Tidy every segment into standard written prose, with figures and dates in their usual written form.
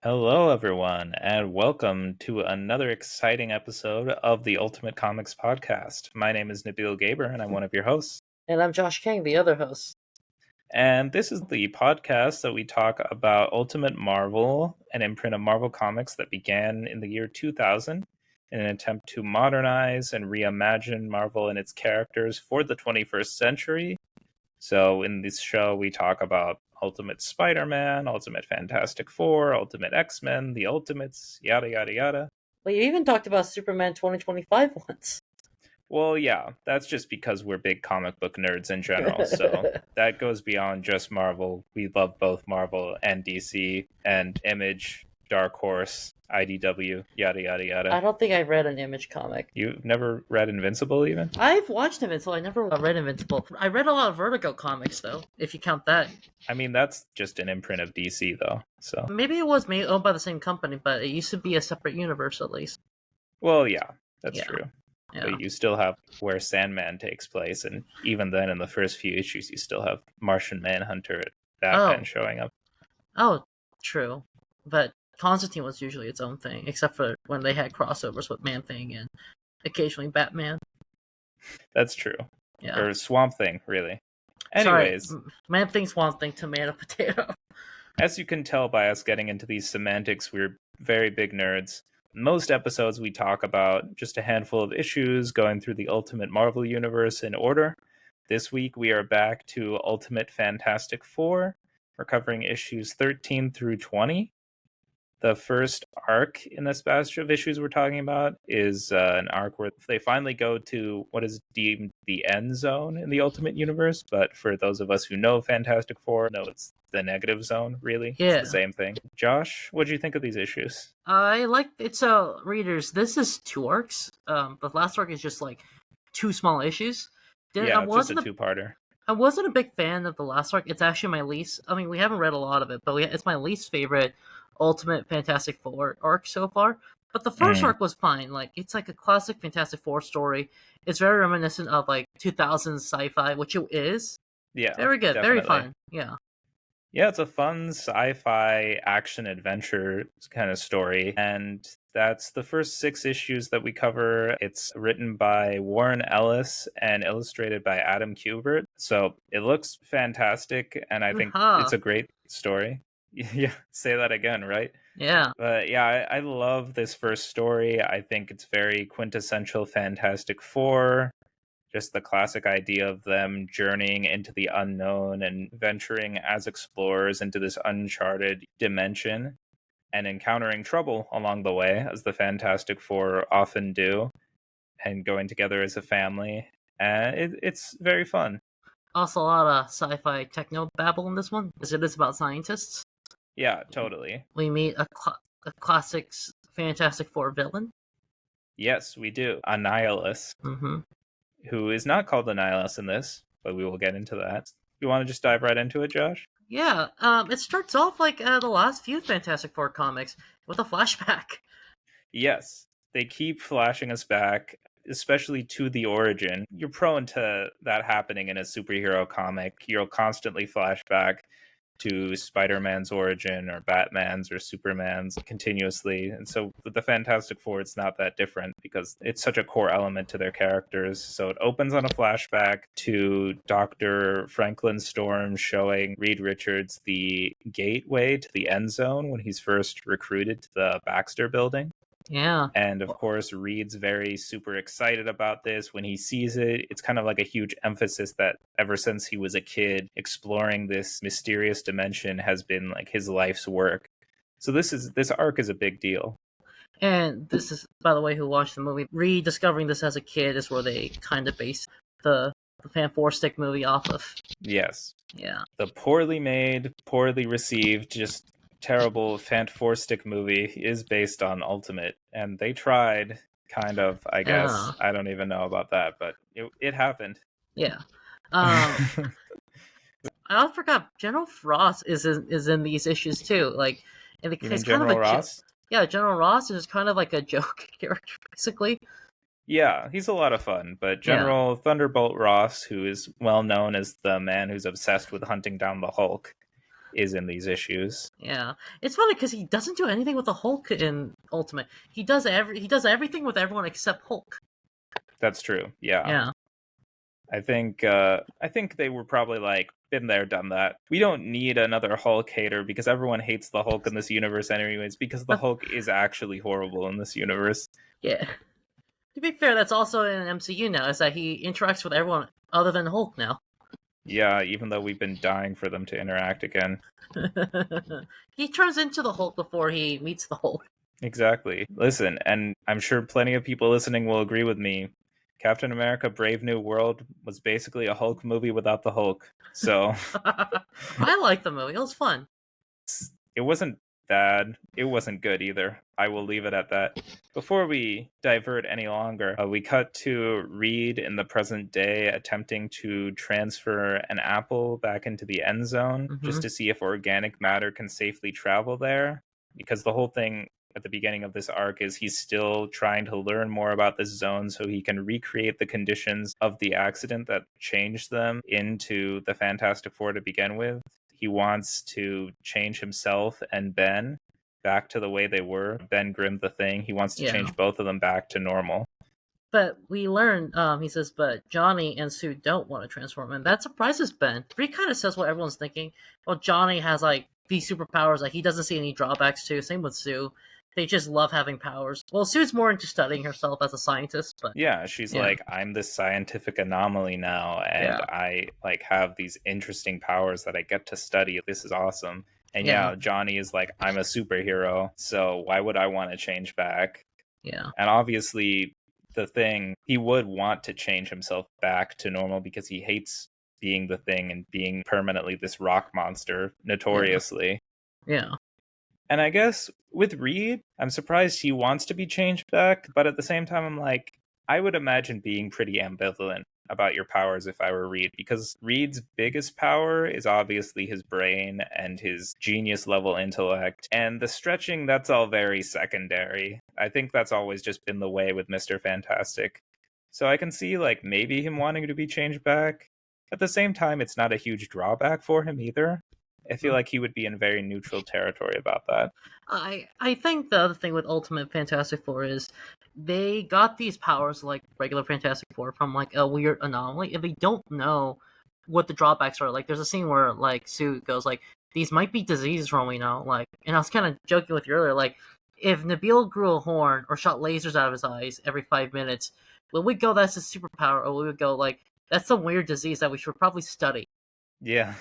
Hello, everyone, and welcome to another exciting episode of the Ultimate Comics Podcast. My name is Nabeel Gaber, and I'm one of your hosts. And I'm Josh King, the other host. And this is the podcast that we talk about Ultimate Marvel, an imprint of Marvel Comics that began in the year 2000 in an attempt to modernize and reimagine Marvel and its characters for the 21st century. So in this show, we talk about Ultimate Spider-Man, Ultimate Fantastic Four, Ultimate X-Men, the Ultimates, yada, yada, yada. Well, you even talked about Superman 2025 once. Well, yeah, that's just because we're big comic book nerds in general, so that goes beyond just Marvel. We love both Marvel and DC and Image, Dark Horse, IDW, yada, yada, I yada. don't think I've read an Image comic. You've never read Invincible, even? I've watched Invincible. I never read Invincible. I read a lot of Vertigo comics, though, if you count that. I mean, that's just an imprint of DC, though, so... Maybe it was owned by the same company, but it used to be a separate universe, at least. Well, yeah, that's Yeah. true. Yeah. But you still have where Sandman takes place, and even then, in the first few issues, you still have Martian Manhunter, Batman showing up. Oh, true. But Constantine was usually its own thing, except for when they had crossovers with Man-Thing and occasionally Batman. That's true. Yeah. Or Swamp Thing, really. Anyways, Sorry, Man-Thing, Swamp Thing, tomato, potato. As you can tell by us getting into these semantics, we're very big nerds. Most episodes we talk about just a handful of issues going through the Ultimate Marvel Universe in order. This week we are back to Ultimate Fantastic Four. We're covering issues 13 through 20. The first arc in this batch of issues we're talking about is an arc where they finally go to what is deemed the end zone in the Ultimate Universe. But for those of us who know Fantastic Four, no, it's the negative zone, really. Yeah. It's the same thing. Josh, what do you think of these issues? I like it. So, readers, this is two arcs. The last arc is just like two small issues. Yeah, it's just a two-parter. I wasn't a big fan of the last arc. It's actually my least. I mean, we haven't read a lot of it, but it's my least favorite Ultimate Fantastic Four arc so far. But the first arc was fine. Like, it's like a classic Fantastic Four story. It's very reminiscent of like 2000s sci-fi, which it is. Yeah, very good, definitely. very fun. Yeah. Yeah, it's a fun sci-fi action adventure kind of story, and that's the first 6 issues that we cover. It's written by Warren Ellis and illustrated by Adam Kubert, so it looks fantastic, and I think it's a great story. Yeah, say that again, right? Yeah. But yeah, I love this first story. I think it's very quintessential Fantastic Four. Just the classic idea of them journeying into the unknown and venturing as explorers into this uncharted dimension and encountering trouble along the way, as the Fantastic Four often do, and going together as a family. And it's very fun. Also, a lot of sci-fi techno babble in this one, because it is about scientists. Yeah, totally. We meet a classic Fantastic Four villain. Yes, we do. Annihilus. Mm-hmm. Who is not called Annihilus in this, but we will get into that. You want to just dive right into it, Josh? Yeah, it starts off like the last few Fantastic Four comics with a flashback. Yes, they keep flashing us back, especially to the origin. You're prone to that happening in a superhero comic. You'll constantly flash back to Spider-Man's origin or Batman's or Superman's continuously. And so with the Fantastic Four, it's not that different because it's such a core element to their characters. So it opens on a flashback to Dr. Franklin Storm showing Reed Richards the gateway to the end zone when he's first recruited to the Baxter building. Yeah. And of course, Reed's very super excited about this. When he sees it, it's kind of like a huge emphasis that ever since he was a kid, exploring this mysterious dimension has been like his life's work. So this arc is a big deal. And this is, by the way, who watched the movie, rediscovering this as a kid is where they kind of base the Fan Four Stick movie off of. Yes. Yeah. The poorly made, poorly received, just terrible Fant Four Stick movie is based on Ultimate, and they tried, kind of, I guess. I don't even know about that, but it happened. Yeah. I also forgot General Ross is in these issues too. Like, and it's kind General of a Ross. Yeah, General Ross is kind of like a joke character, basically. Yeah, he's a lot of fun, but General Thunderbolt Ross, who is well known as the man who's obsessed with hunting down the Hulk, is in these issues. Yeah, it's funny because he doesn't do anything with the Hulk in Ultimate. He does everything with everyone except Hulk. That's true. Yeah. Yeah. I think they were probably like, been there, done that. We don't need another Hulk hater because everyone hates the Hulk in this universe anyways, because the Hulk is actually horrible in this universe. Yeah. To be fair, that's also in MCU now, is that he interacts with everyone other than Hulk now. Yeah, even though we've been dying for them to interact again. He turns into the Hulk before he meets the Hulk. Exactly. Listen, and I'm sure plenty of people listening will agree with me. Captain America Brave New World was basically a Hulk movie without the Hulk. So I like the movie. It was fun. it wasn't bad. It wasn't good either. I will leave it at that. Before we divert any longer, we cut to Reed in the present day attempting to transfer an apple back into the end zone just to see if organic matter can safely travel there. Because the whole thing at the beginning of this arc is he's still trying to learn more about this zone so he can recreate the conditions of the accident that changed them into the Fantastic Four to begin with. He wants to change himself and Ben back to the way they were. Ben Grimm, the Thing. He wants to change both of them back to normal. But we learn, he says, but Johnny and Sue don't want to transform, and that surprises Ben. He kind of says what everyone's thinking. Well, Johnny has like these superpowers, like he doesn't see any drawbacks to. Same with Sue. They just love having powers. Well, Sue's more into studying herself as a scientist, but yeah, she's like, I'm this scientific anomaly now, and I like have these interesting powers that I get to study. This is awesome. And Johnny is like, I'm a superhero, so why would I want to change back? Yeah. And obviously, the Thing, he would want to change himself back to normal because he hates being the Thing and being permanently this rock monster, notoriously. Yeah. And I guess with Reed, I'm surprised he wants to be changed back, but at the same time, I'm like, I would imagine being pretty ambivalent about your powers if I were Reed, because Reed's biggest power is obviously his brain and his genius level intellect, and the stretching, that's all very secondary. I think that's always just been the way with Mr. Fantastic. So I can see like maybe him wanting to be changed back. At the same time, it's not a huge drawback for him either. I feel like he would be in very neutral territory about that. I think the other thing with Ultimate Fantastic Four is they got these powers like regular Fantastic Four from like a weird anomaly, and they don't know what the drawbacks are. Like there's a scene where like Sue goes like, these might be diseases from we know, like, and I was kind of joking with you earlier, like if Nabeel grew a horn or shot lasers out of his eyes every 5 minutes, would we go that's a superpower, or we would go like that's some weird disease that we should probably study? Yeah.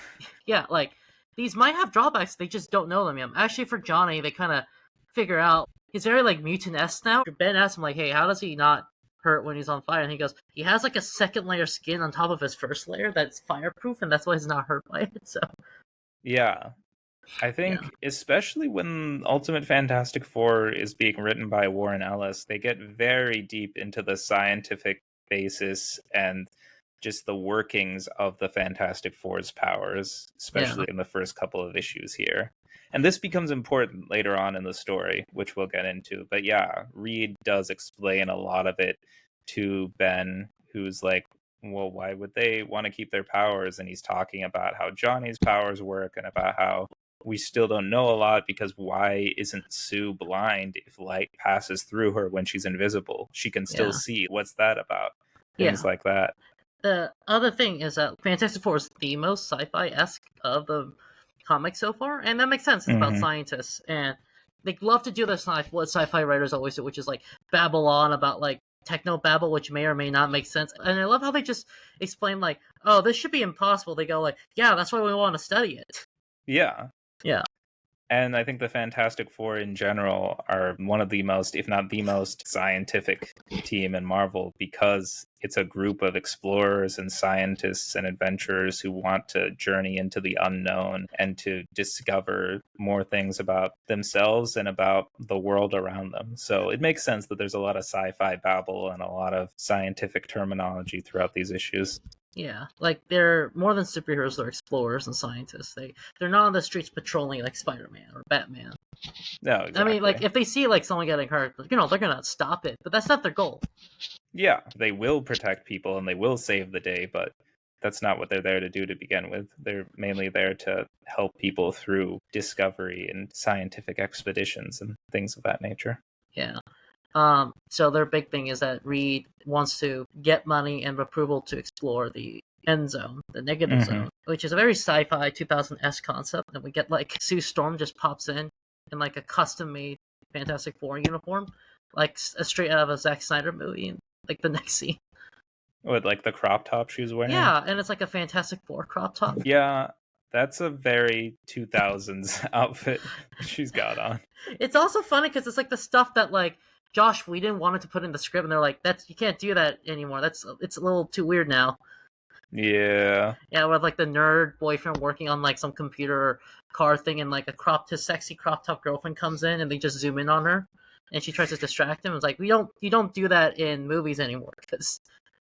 Yeah, like these might have drawbacks, they just don't know them yet. Actually, for Johnny, they kind of figure out he's very like mutant-esque now. Ben asks him like, "Hey, how does he not hurt when he's on fire?" And he goes, "He has like a second layer skin on top of his first layer that's fireproof, and that's why he's not hurt by it." So yeah, I think especially when Ultimate Fantastic Four is being written by Warren Ellis, they get very deep into the scientific basis and just the workings of the Fantastic Four's powers, especially in the first couple of issues here. And this becomes important later on in the story, which we'll get into. But yeah, Reed does explain a lot of it to Ben, who's like, well, why would they want to keep their powers? And he's talking about how Johnny's powers work and about how we still don't know a lot because why isn't Sue blind if light passes through her when she's invisible? She can still see. What's that about? Things like that. The other thing is that Fantastic Four is the most sci-fi-esque of the comics so far, and that makes sense. It's about scientists, and they love to do this what sci-fi writers always do, which is like babble on about like techno babble, which may or may not make sense. And I love how they just explain like, "Oh, this should be impossible." They go like, "Yeah, that's why we want to study it." Yeah. Yeah. And I think the Fantastic Four in general are one of the most, if not the most, scientific team in Marvel because it's a group of explorers and scientists and adventurers who want to journey into the unknown and to discover more things about themselves and about the world around them. So it makes sense that there's a lot of sci-fi babble and a lot of scientific terminology throughout these issues. Yeah, like they're more than superheroes; they're explorers and scientists. They're not on the streets patrolling like Spider-Man or Batman. No, exactly. I mean, like if they see like someone getting hurt, they're gonna stop it. But that's not their goal. Yeah, they will protect people and they will save the day, but that's not what they're there to do to begin with. They're mainly there to help people through discovery and scientific expeditions and things of that nature. Yeah. So their big thing is that Reed wants to get money and approval to explore the end zone, the negative zone, which is a very sci-fi 2000s concept. And we get like Sue Storm just pops in like a custom-made Fantastic Four uniform, like a straight out of a Zack Snyder movie. And like the next scene, With like the crop top she was wearing. yeah, and it's like a Fantastic Four crop top. Yeah, that's a very 2000s outfit she's got on. It's also funny because it's like the stuff that like Josh Whedon wanted to put in the script, and they're like, "That's you can't do that anymore. It's a little too weird now." Yeah. Yeah, with like the nerd boyfriend working on like some computer car thing, and like his sexy crop top girlfriend comes in, and they just zoom in on her, and she tries to distract him. It's like you don't do that in movies anymore because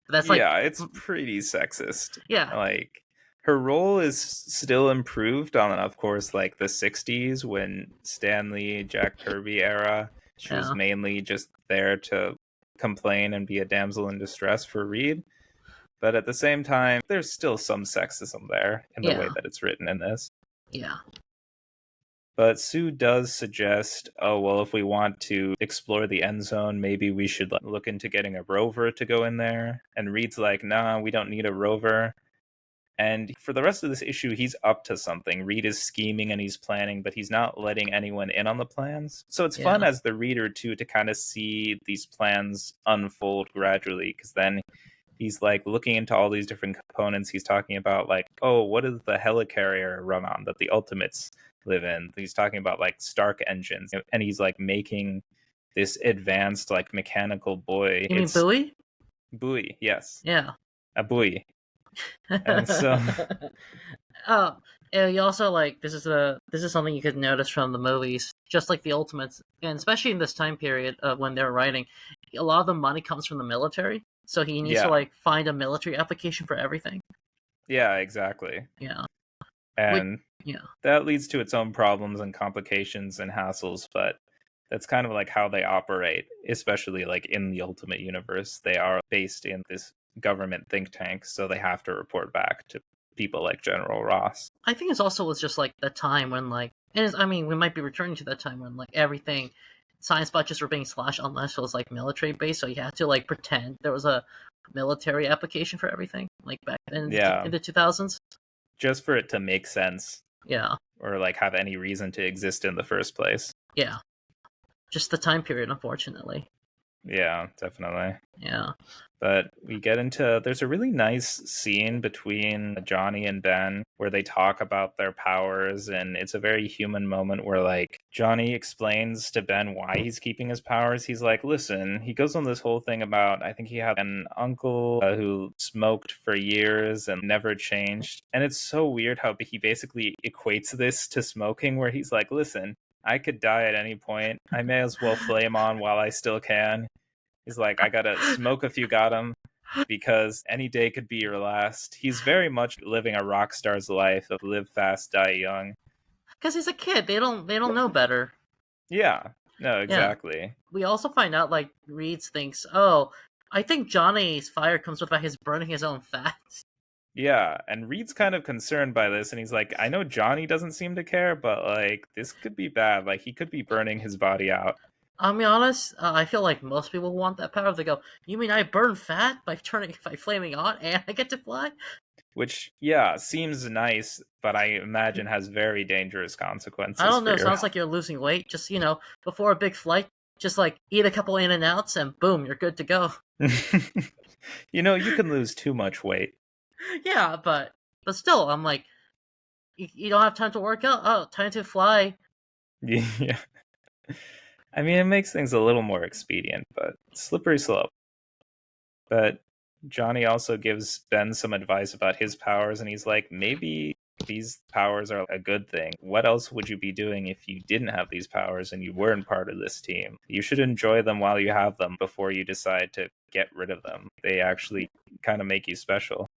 that's like it's pretty sexist. Yeah, like her role is still improved on, of course, like the 60s when Stan Lee, Jack Kirby era. She was mainly just there to complain and be a damsel in distress for Reed. But at the same time, there's still some sexism there in the way that it's written in this. Yeah. But Sue does suggest, oh, well, if we want to explore the end zone, maybe we should look into getting a rover to go in there. And Reed's like, nah, we don't need a rover. And for the rest of this issue, he's up to something. Reed is scheming and he's planning, but he's not letting anyone in on the plans. So it's fun as the reader, too, to kind of see these plans unfold gradually, because then he's like looking into all these different components. He's talking about like, oh, what does the helicarrier run on that the Ultimates live in? He's talking about like Stark engines, and he's like making this advanced like mechanical buoy. You mean buoy? Buoy, yes. Yeah. A buoy. And so you also like this is something you could notice from the movies, just like the Ultimates, and especially in this time period when they're writing, a lot of the money comes from the military. So he needs to like find a military application for everything. Yeah, exactly. Yeah. And that leads to its own problems and complications and hassles, but that's kind of like how they operate, especially like in the Ultimate Universe. They are based in this government think tank, so they have to report back to people like General Ross. I think it's also was just like the time when like, and I mean, we might be returning to that time when like everything science budgets were being slashed unless it was like military based, so you had to like pretend there was a military application for everything, like back then in the 2000s. Just for it to make sense. Yeah. Or like have any reason to exist in the first place. Yeah. Just the time period, unfortunately. Yeah, definitely. Yeah. But we get into, there's a really nice scene between Johnny and Ben where they talk about their powers, and it's a very human moment where like Johnny explains to Ben why he's keeping his powers. He's like, listen, he goes on this whole thing about, I think he had an uncle who smoked for years and never changed. And it's so weird how he basically equates this to smoking, where he's like, listen, I could die at any point. I may as well flame on while I still can. He's like, I gotta smoke a few Gotham because any day could be your last. He's very much living a rock star's life of live fast, die young. Because he's a kid. They don't know better. Yeah. No, exactly. Yeah. We also find out like Reed thinks, oh, I think Johnny's fire comes with his burning his own fat. Yeah, and Reed's kind of concerned by this, and he's like, I know Johnny doesn't seem to care, but like this could be bad. Like he could be burning his body out. I'll be honest, I feel like most people want that power. They go, you mean I burn fat by flaming on and I get to fly? Which, yeah, seems nice, but I imagine has very dangerous consequences. I don't know, sounds like you're losing weight. Just, before a big flight, just like eat a couple In-N-Outs and boom, you're good to go. You can lose too much weight. Yeah, but still, I'm like, you don't have time to work out? Oh, time to fly. Yeah. I mean, it makes things a little more expedient, but slippery slope. But Johnny also gives Ben some advice about his powers, and he's like, maybe these powers are a good thing. What else would you be doing if you didn't have these powers and you weren't part of this team? You should enjoy them while you have them before you decide to get rid of them. They actually kind of make you special.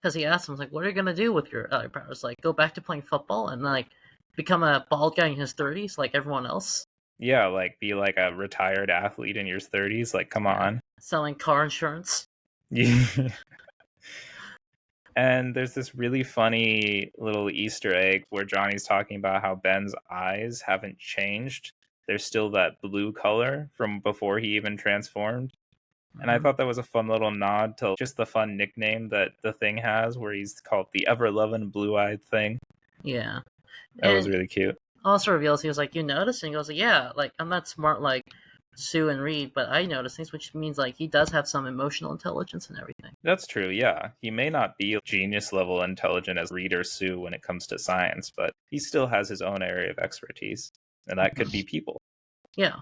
Because he asks him, like, what are you going to do with your powers? Like, go back to playing football and, like, become a bald guy in his 30s like everyone else? Yeah, like, be like a retired athlete in your 30s. Like, come on. Selling car insurance. Yeah. And there's this really funny little Easter egg where Johnny's talking about how Ben's eyes haven't changed. They're still that blue color from before he even transformed. And I Mhm. thought that was a fun little nod to just the fun nickname that the thing has, where he's called the ever-loving blue-eyed thing. Yeah. That was And really cute. also reveals, he was like, "You notice?" And he goes, like, "Yeah, like I'm not smart like Sue and Reed, but I notice things," which means like he does have some emotional intelligence and everything. That's true, yeah. He may not be genius level intelligent as Reed or Sue when it comes to science, but he still has his own area of expertise. And that could be people. Yeah,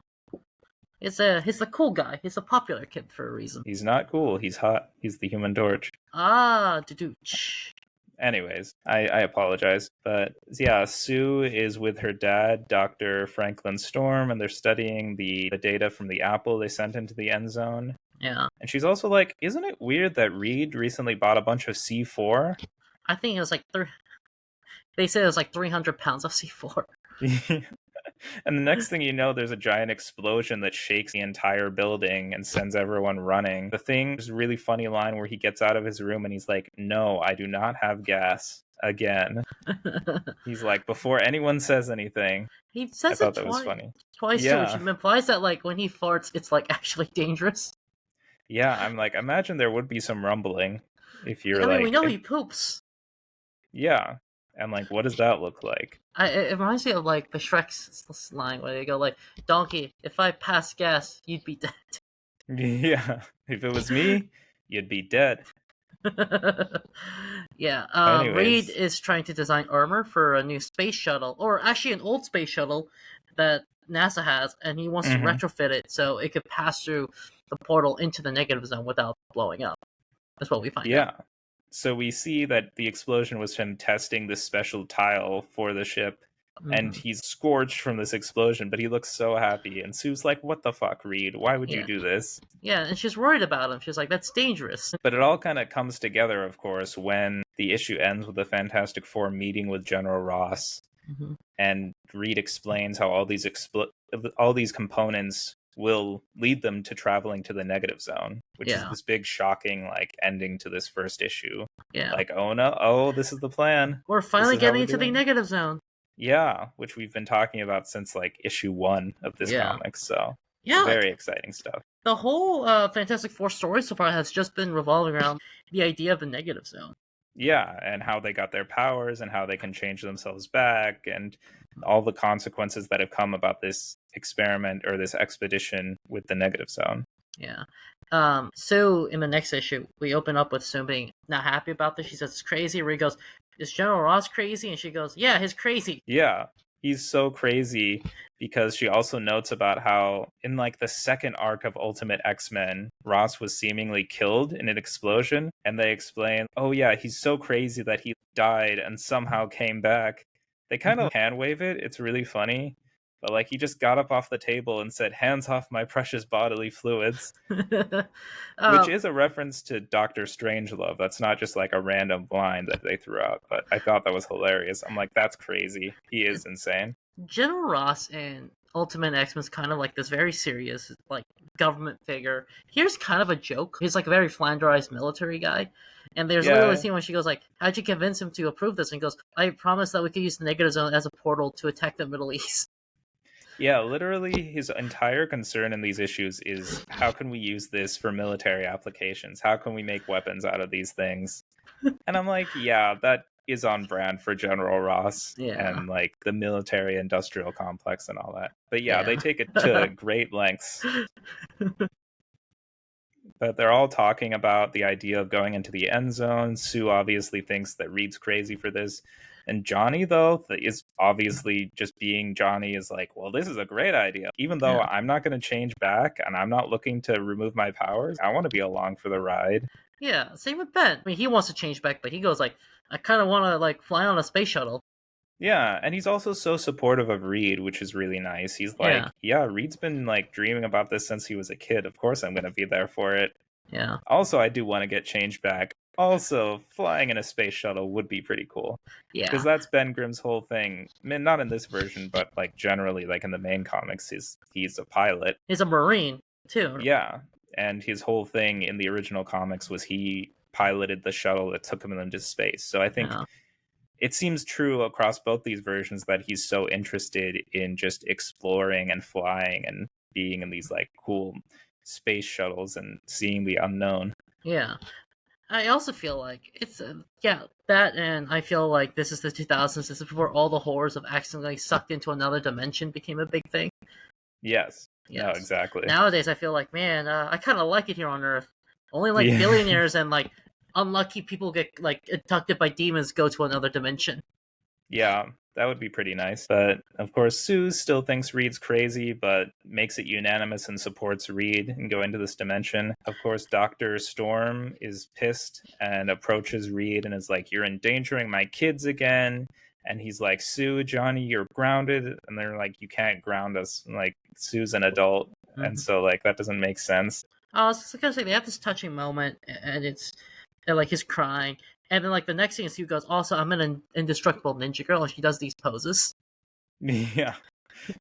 he's the cool guy. He's a popular kid for a reason. He's not cool, he's hot. He's the Human Torch. Ah, do. Anyways, I apologize. But yeah, Sue is with her dad, Dr. Franklin Storm, and they're studying the data from the apple they sent into the end zone. Yeah, And she's also like, isn't it weird that Reed recently bought a bunch of C4? I think it was like they said it was like 300 pounds of C4. And the next thing you know, there's a giant explosion that shakes the entire building and sends everyone running. The thing is a really funny line where he gets out of his room and he's like, "No, I do not have gas." Again. He's like, before anyone says anything. He I says it thought that was funny. twice too, which Yeah. implies that like when he farts, it's like actually dangerous. Yeah, I'm like, imagine there would be some rumbling if you're I mean, we like, know he poops. yeah. And like, what does that look like? It reminds me of like the Shrek's line where they go like, "Donkey, if I pass gas, you'd be dead." Yeah. If it was me, you'd be dead. Yeah, Reed Anyways. is trying to design armor for a new space shuttle, or actually an old space shuttle that NASA has, and he wants to Mhm. retrofit it so it could pass through the portal into the negative zone without blowing up. That's what we find out. Yeah. So we see that the explosion was him testing this special tile for the ship, and Hmm. he's scorched from this explosion, but he looks so happy. And Sue's like, "What the fuck, Reed? Why would you Yeah, do this?" yeah, and she's worried about him. She's like, "That's dangerous." But it all kind of comes together, of course, when the issue ends with the Fantastic Four meeting with General Ross, Hmm. and Reed explains how all these components will lead them to traveling to the negative zone, which is Yeah, this big shocking like ending to this first issue. yeah. Like, oh no, oh, this is the plan. We're This finally is how getting we're into the doing it. negative zone. Yeah, which we've been talking about since like issue 1 of this Yeah, comic. So, yeah. Like very exciting stuff. the whole Fantastic Four story so far has just been revolving around the idea of the negative zone. Yeah, and how they got their powers and how they can change themselves back and all the consequences that have come about this experiment or this expedition with the negative zone. Yeah. So in the next issue, we open up with Sue being not happy about this. She says it's crazy. Where he goes, "Is General Ross crazy?" And she goes, "Yeah, he's crazy." Yeah, he's so crazy because she also notes about how in like the second arc of Ultimate X-Men, Ross was seemingly killed in an explosion, and they explain, "Oh yeah, he's so crazy that he died and somehow came back." They kind of hand wave it. It's really funny. But like he just got up off the table and said, "Hands off my precious bodily fluids." Which um, is a reference to Doctor Strangelove. That's not just like a random line that they threw out, but I thought that was hilarious. I'm like, that's crazy. He is insane. General Ross in Ultimate X-Men is kind of like this very serious, like government figure. Here's kind of a joke. He's like a very flanderized military guy. And there's literally a Yeah, scene when she goes like, "How'd you convince him to approve this?" And he goes, "I promised that we could use the negative zone as a portal to attack the Middle East." yeah, literally his entire concern in these issues is how can we use this for military applications? How can we make weapons out of these things? And I'm like, yeah, that is on brand for General Ross Yeah, and like the military industrial complex and all that. But yeah, they yeah. take it to great lengths. But they're all talking about the idea of going into the end zone. Sue obviously thinks that Reed's crazy for this. And Johnny, though, is obviously just being Johnny, is like, well, this is a great idea. Even though Yeah. I'm not going to change back and I'm not looking to remove my powers, I want to be along for the ride. Yeah, same with Ben. I mean, he wants to change back, but he goes like, "I kind of want to like fly on a space shuttle." Yeah, and he's also so supportive of Reed, which is really nice. He's Yeah, like, yeah, Reed's been like dreaming about this since he was a kid. Of course I'm going to be there for it. yeah, Also, I do want to get changed back. Also, flying in a space shuttle would be pretty cool. Because yeah. that's Ben Grimm's whole thing. I mean, not in this version, but like generally, like in the main comics, he's a pilot. He's a Marine too. Yeah, and his whole thing in the original comics was he piloted the shuttle that took him into space. So I think Yeah. it seems true across both these versions that he's so interested in just exploring and flying and being in these like cool space shuttles and seeing the unknown. Yeah. I also feel like it's yeah, that, and I feel like this is the 2000s. This is before all the horrors of accidentally sucked into another dimension became a big thing. Yes. No, Yes. exactly. Nowadays, I feel like, man, I kind of like it here on Earth. Only like Yeah. billionaires and like unlucky people get like abducted by demons go to another dimension. Yeah, that would be pretty nice. But of course, Sue still thinks Reed's crazy, but makes it unanimous and supports Reed in going to this dimension. Of course, Dr. Storm is pissed and approaches Reed and is like, "You're endangering my kids again." And he's like, "Sue, Johnny, you're grounded." And they're like, "You can't ground us." And like, Sue's an adult. And Mm-hmm. so, like, that doesn't make sense. I was just gonna say they have this touching moment, and it's and, like he's crying, and then like the next thing is Sue goes, "Also, I'm an indestructible ninja girl," and she does these poses. Yeah.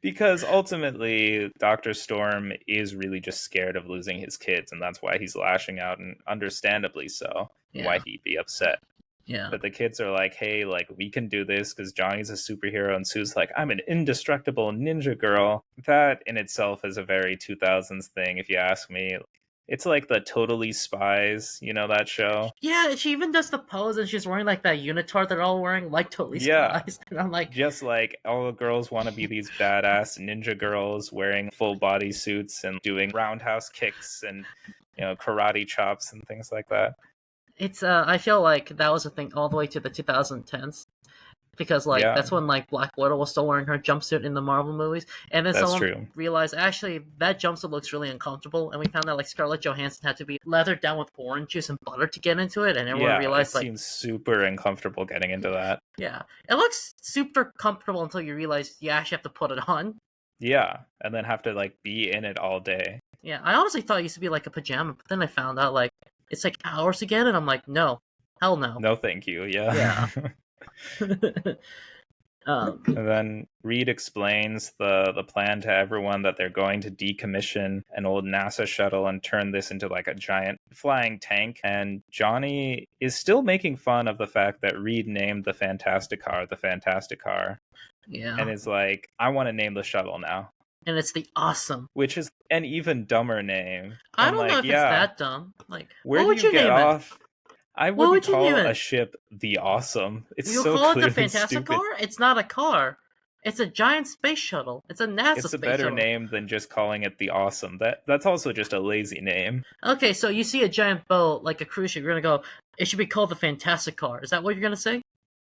Because ultimately, Dr. Storm is really just scared of losing his kids, and that's why he's lashing out, and understandably so, why Yeah, he'd be upset. yeah, But the kids are like, "Hey, like, we can do this because Johnny's a superhero," and Sue's like, "I'm an indestructible ninja girl." That in itself is a very 2000s thing, if you ask me. It's like the Totally Spies, you know that show? yeah. She even does the pose, and she's wearing like that unitard they're all wearing, like Totally Yeah, Spies. And I'm like, just like all the girls want to be these badass ninja girls wearing full body suits and doing roundhouse kicks and karate chops and things like that. it's I feel like that was a thing all the way to the 2010s. Because like Yeah, that's when like Black Widow was still wearing her jumpsuit in the Marvel movies, and then that's someone true. realized actually that jumpsuit looks really uncomfortable, and we found out like Scarlett Johansson had to be lathered down with orange juice and butter to get into it, and everyone Yeah, it realized like seems super uncomfortable getting into that. yeah, it looks super comfortable until you realize you actually have to put it on. Yeah, and then have to like be in it all day. Yeah, I honestly thought it used to be like a pajama, but then I found out like it's like hours again, and I'm like, no, hell no. No, thank you. Yeah. Yeah. um, And then Reed explains the plan to everyone that they're going to decommission an old NASA shuttle and turn this into like a giant flying tank. And Johnny is still making fun of the fact that Reed named the Fantastic Car, and yeah, is like, "I want to name the shuttle now," and it's the awesome. which is an even dumber name. I And don't know like, if it's yeah, that dumb. Like, where what do would you you get name it? off? I What wouldn't would you name call a it? ship the Awesome. It's You so call it the clearly Fantastic stupid. Car? It's not a car. It's a giant space shuttle. It's a NASA It's a space better shuttle. name than just calling it the Awesome. That's also just a lazy name. Okay, so you see a giant boat like a cruise ship, you're gonna go, it should be called the Fantastic Car. Is that what you're gonna say?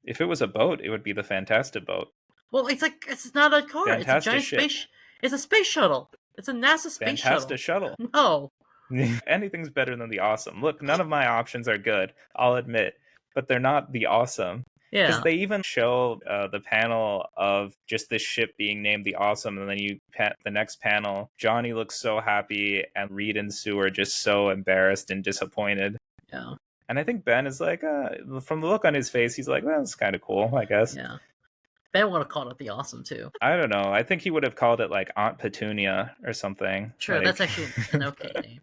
If it was a boat, it would be the Fantastic Boat. Well, it's like it's not a car. It's a Fantastic giant ship. space. It's a space shuttle. It's a NASA space shuttle. Fantastic shuttle. No. Anything's better than the Awesome. Look, none of my options are good, I'll admit, but they're not the Awesome. Because Yeah. they even show the panel of just this ship being named the Awesome, and then the next panel, Johnny looks so happy, and Reed and Sue are just so embarrassed and disappointed. Yeah. And I think Ben is like, from the look on his face, he's like, well, that's kind of cool, I guess. Yeah. Ben would have called it the Awesome too. I don't know. I think he would have called it like Aunt Petunia or something. Sure, Like, that's actually an okay name.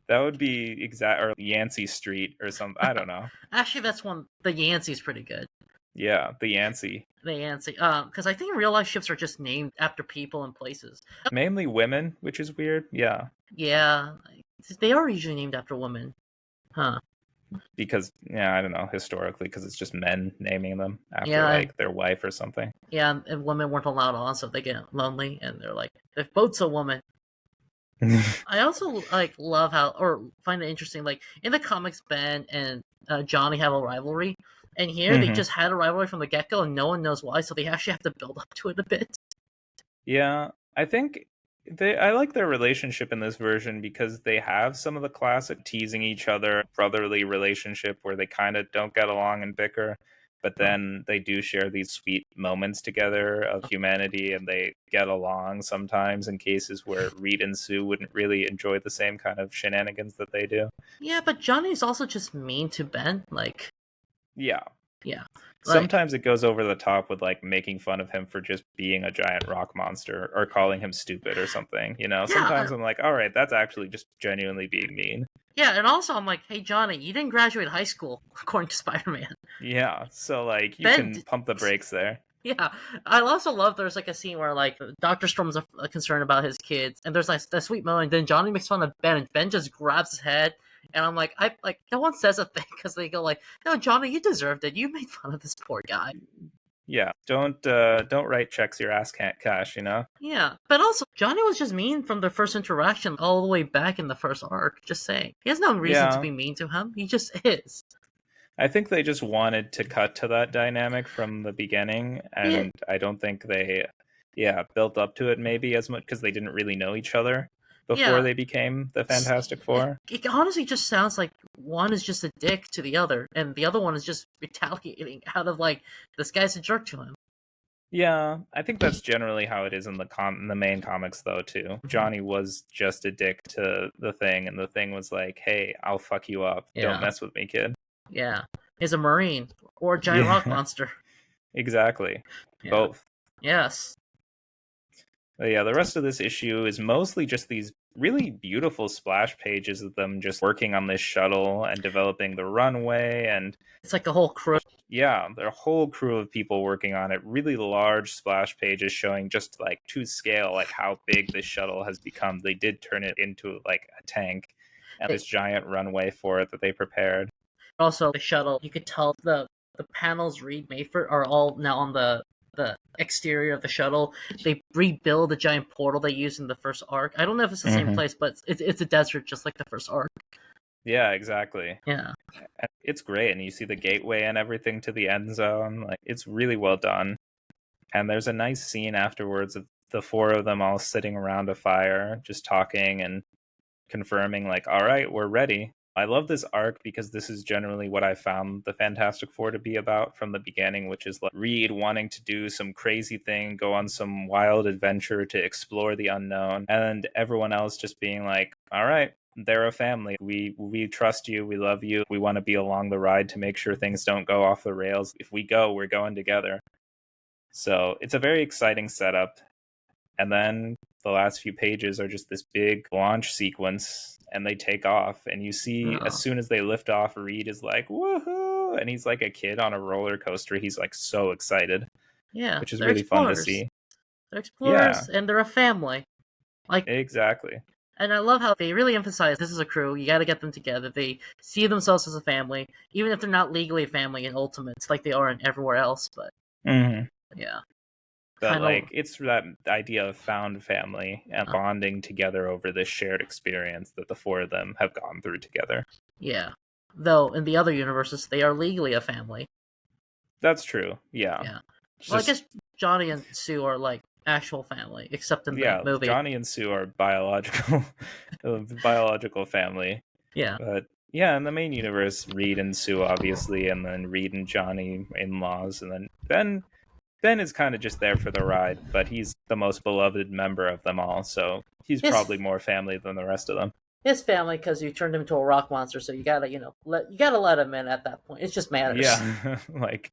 that would be exact, or Yancey Street or something. I don't know. Actually, that's one. The Yancey's pretty good. Yeah, the Yancey. The Yancey. Because I think real life ships are just named after people and places. Mainly women, which is weird. Yeah, Yeah, they are usually named after women. Huh. because I don't know, historically, because it's just men naming them after Yeah, like their wife or something. yeah, and women weren't allowed on, so they get lonely, and they're like, if boat's a woman. I also like love how, or find it interesting, like in the comics, Ben and Johnny have a rivalry, and here they Mhm. just had a rivalry from the get go, and no one knows why, so they actually have to build up to it a bit. Yeah, I think I like their relationship in this version because they have some of the classic teasing each other brotherly relationship where they kind of don't get along and bicker, but then they do share these sweet moments together of humanity, and they get along sometimes in cases where Reed and Sue wouldn't really enjoy the same kind of shenanigans that they do. Yeah, but Johnny's also just mean to Ben. Like, Yeah. yeah, like Sometimes it goes over the top with like making fun of him for just being a giant rock monster or calling him stupid or something. yeah, Sometimes I'm like, all right, that's actually just genuinely being mean. Yeah, and also I'm like, hey Johnny, you didn't graduate high school according to Spider-Man. Yeah, so like you Ben, can pump the brakes there. yeah, I also love there's like a scene where like Doctor Storm's concerned about his kids, and there's like that sweet moment. And then Johnny makes fun of Ben, and Ben just grabs his head, and I'm like, I like no one says a thing because they go like, no, Johnny, you deserved it. You made fun of this poor guy. Yeah, don't write checks your ass can't cash, you know? Yeah, but also Johnny was just mean from the first interaction all the way back in the first arc. Just saying, he has no reason to Yeah, be mean to him. He just is. I think they just wanted to cut to that dynamic from the beginning, Yeah, and I don't think they, yeah, built up to it maybe as much because they didn't really know each other before yeah. they became the Fantastic Four. It honestly just sounds like one is just a dick to the other, and the other one is just retaliating out of like this guy's a jerk to him. Yeah, I think that's generally how it is in the main comics though too. Johnny was just a dick to the Thing, and the Thing was like, "Hey, I'll fuck you up. Don't Yeah, mess with me, kid." yeah. He's a marine or a giant rock Yeah, monster. exactly. Yeah. Both. Yes. But yeah, the rest of this issue is mostly just these really beautiful splash pages of them just working on this shuttle and developing the runway and It's like a whole crew. yeah, their whole crew of people working on it. Really large splash pages showing just like to scale like how big this shuttle has become. They did turn it into like a tank and They, this giant runway for it that they prepared. also, the shuttle. You could tell the panels Reed made for it are all now on the exterior of the shuttle. They rebuild the giant portal they used in the first arc. I don't know if it's the same Hmm. place, but it's a desert just like the first arc. Yeah, exactly. Yeah. And it's great, and you see the gateway and everything to the end zone. Like it's really well done. And there's a nice scene afterwards of the four of them all sitting around a fire, just talking and confirming, like, all right, we're ready. I love this arc because this is generally what I found the Fantastic Four to be about from the beginning, which is like Reed wanting to do some crazy thing, go on some wild adventure to explore the unknown, and everyone else just being like, all right, they're a family. We trust you. We love you. We want to be along the ride to make sure things don't go off the rails. If we go, we're going together. So it's a very exciting setup. And then the last few pages are just this big launch sequence and they take off. And you see, as Oh. soon as they lift off, Reed is like, woohoo! And he's like a kid on a roller coaster. He's like so excited, Yeah, which is they're really fun to explorers. see. They're Yeah, explorers, and they're a family. Like, exactly. and I love how they really emphasize this is a crew. You got to get them together. They see themselves as a family, even if they're not legally a family in Ultimates like they are in everywhere else. But Hmm. yeah, But kind of. like, it's that idea of found family and bonding together over this shared experience that the four of them have gone through together. Yeah. Though in the other universes, they are legally a family. That's true. Yeah. Yeah. Well, I Just guess Johnny and Sue are like actual family, except in the yeah, movie. Johnny and Sue are biological biological family. Yeah. But yeah, in the main universe, Reed and Sue obviously, and then Reed and Johnny in-laws, and then Ben is kind of just there for the ride, but he's the most beloved member of them all, so he's His probably more family than the rest of them. his family because you turned him into a rock monster, so you gotta let him in at that point. It just matters. Yeah, like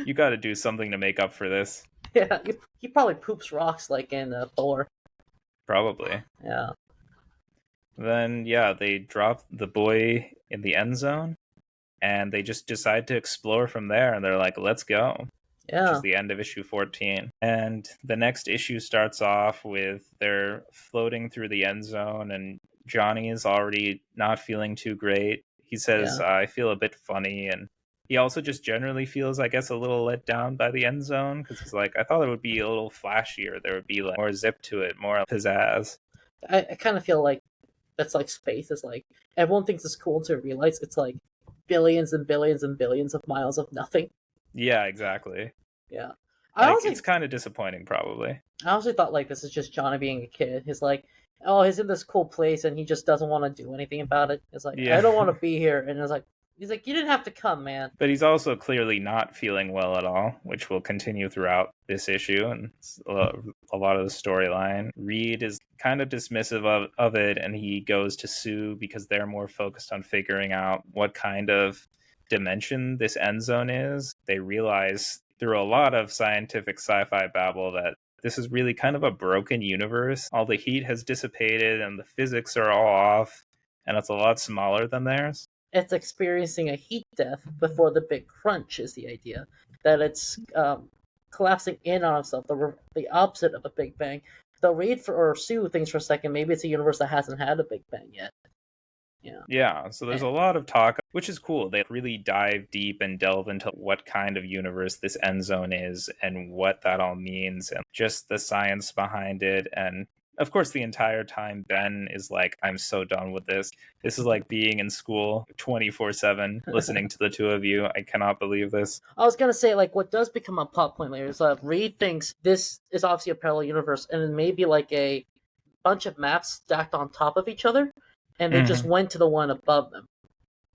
you got to do something to make up for this. Yeah, he probably poops rocks like in Thor. Probably. Yeah. Then yeah, they drop the boy in the end zone and they just decide to explore from there and they're like, let's go, which is Yeah. the end of issue 14. And the next issue starts off with they're floating through the end zone and Johnny is already not feeling too great. He says, Yeah. I feel a bit funny. And he also just generally feels, I guess, a little let down by the end zone because he's like, I thought it would be a little flashier. There would be like more zip to it, more pizzazz. I kind of feel like that's like space is like everyone thinks it's cool to realize it's like billions and billions and billions of miles of nothing. Yeah, exactly. Yeah. I Like, honestly it's kind of disappointing, probably. I honestly thought like this is just Johnny being a kid. He's like, oh, he's in this cool place and he just doesn't want to do anything about it. It's like I Yeah. don't want to be here, and it's like he's like you didn't have to come, man. But he's also clearly not feeling well at all, which will continue throughout this issue and a lot of the storyline. Reed is kind of dismissive of it, and he goes to Sue because they're more focused on figuring out what kind of dimension this end zone is. They realize through a lot of scientific sci-fi babble that this is really kind of a broken universe. All the heat has dissipated and the physics are all off. and it's a lot smaller than theirs. It's experiencing a heat death before the big crunch is the idea. That it's collapsing in on itself, the opposite of a Big Bang. They'll read for or Sue thinks for a second, maybe it's a universe that hasn't had a Big Bang yet. Yeah. Yeah, so there's a lot of talk, which is cool. They really dive deep and delve into what kind of universe this end zone is and what that all means and just the science behind it. And of course, the entire time, Ben is like, I'm so done with this. This is like being in school 24/7, listening to the two of you. I cannot believe this. I was gonna say, like, what does become a plot point later is that Reed thinks this is obviously a parallel universe, and it may be like a bunch of maps stacked on top of each other, and they just went to the one above them.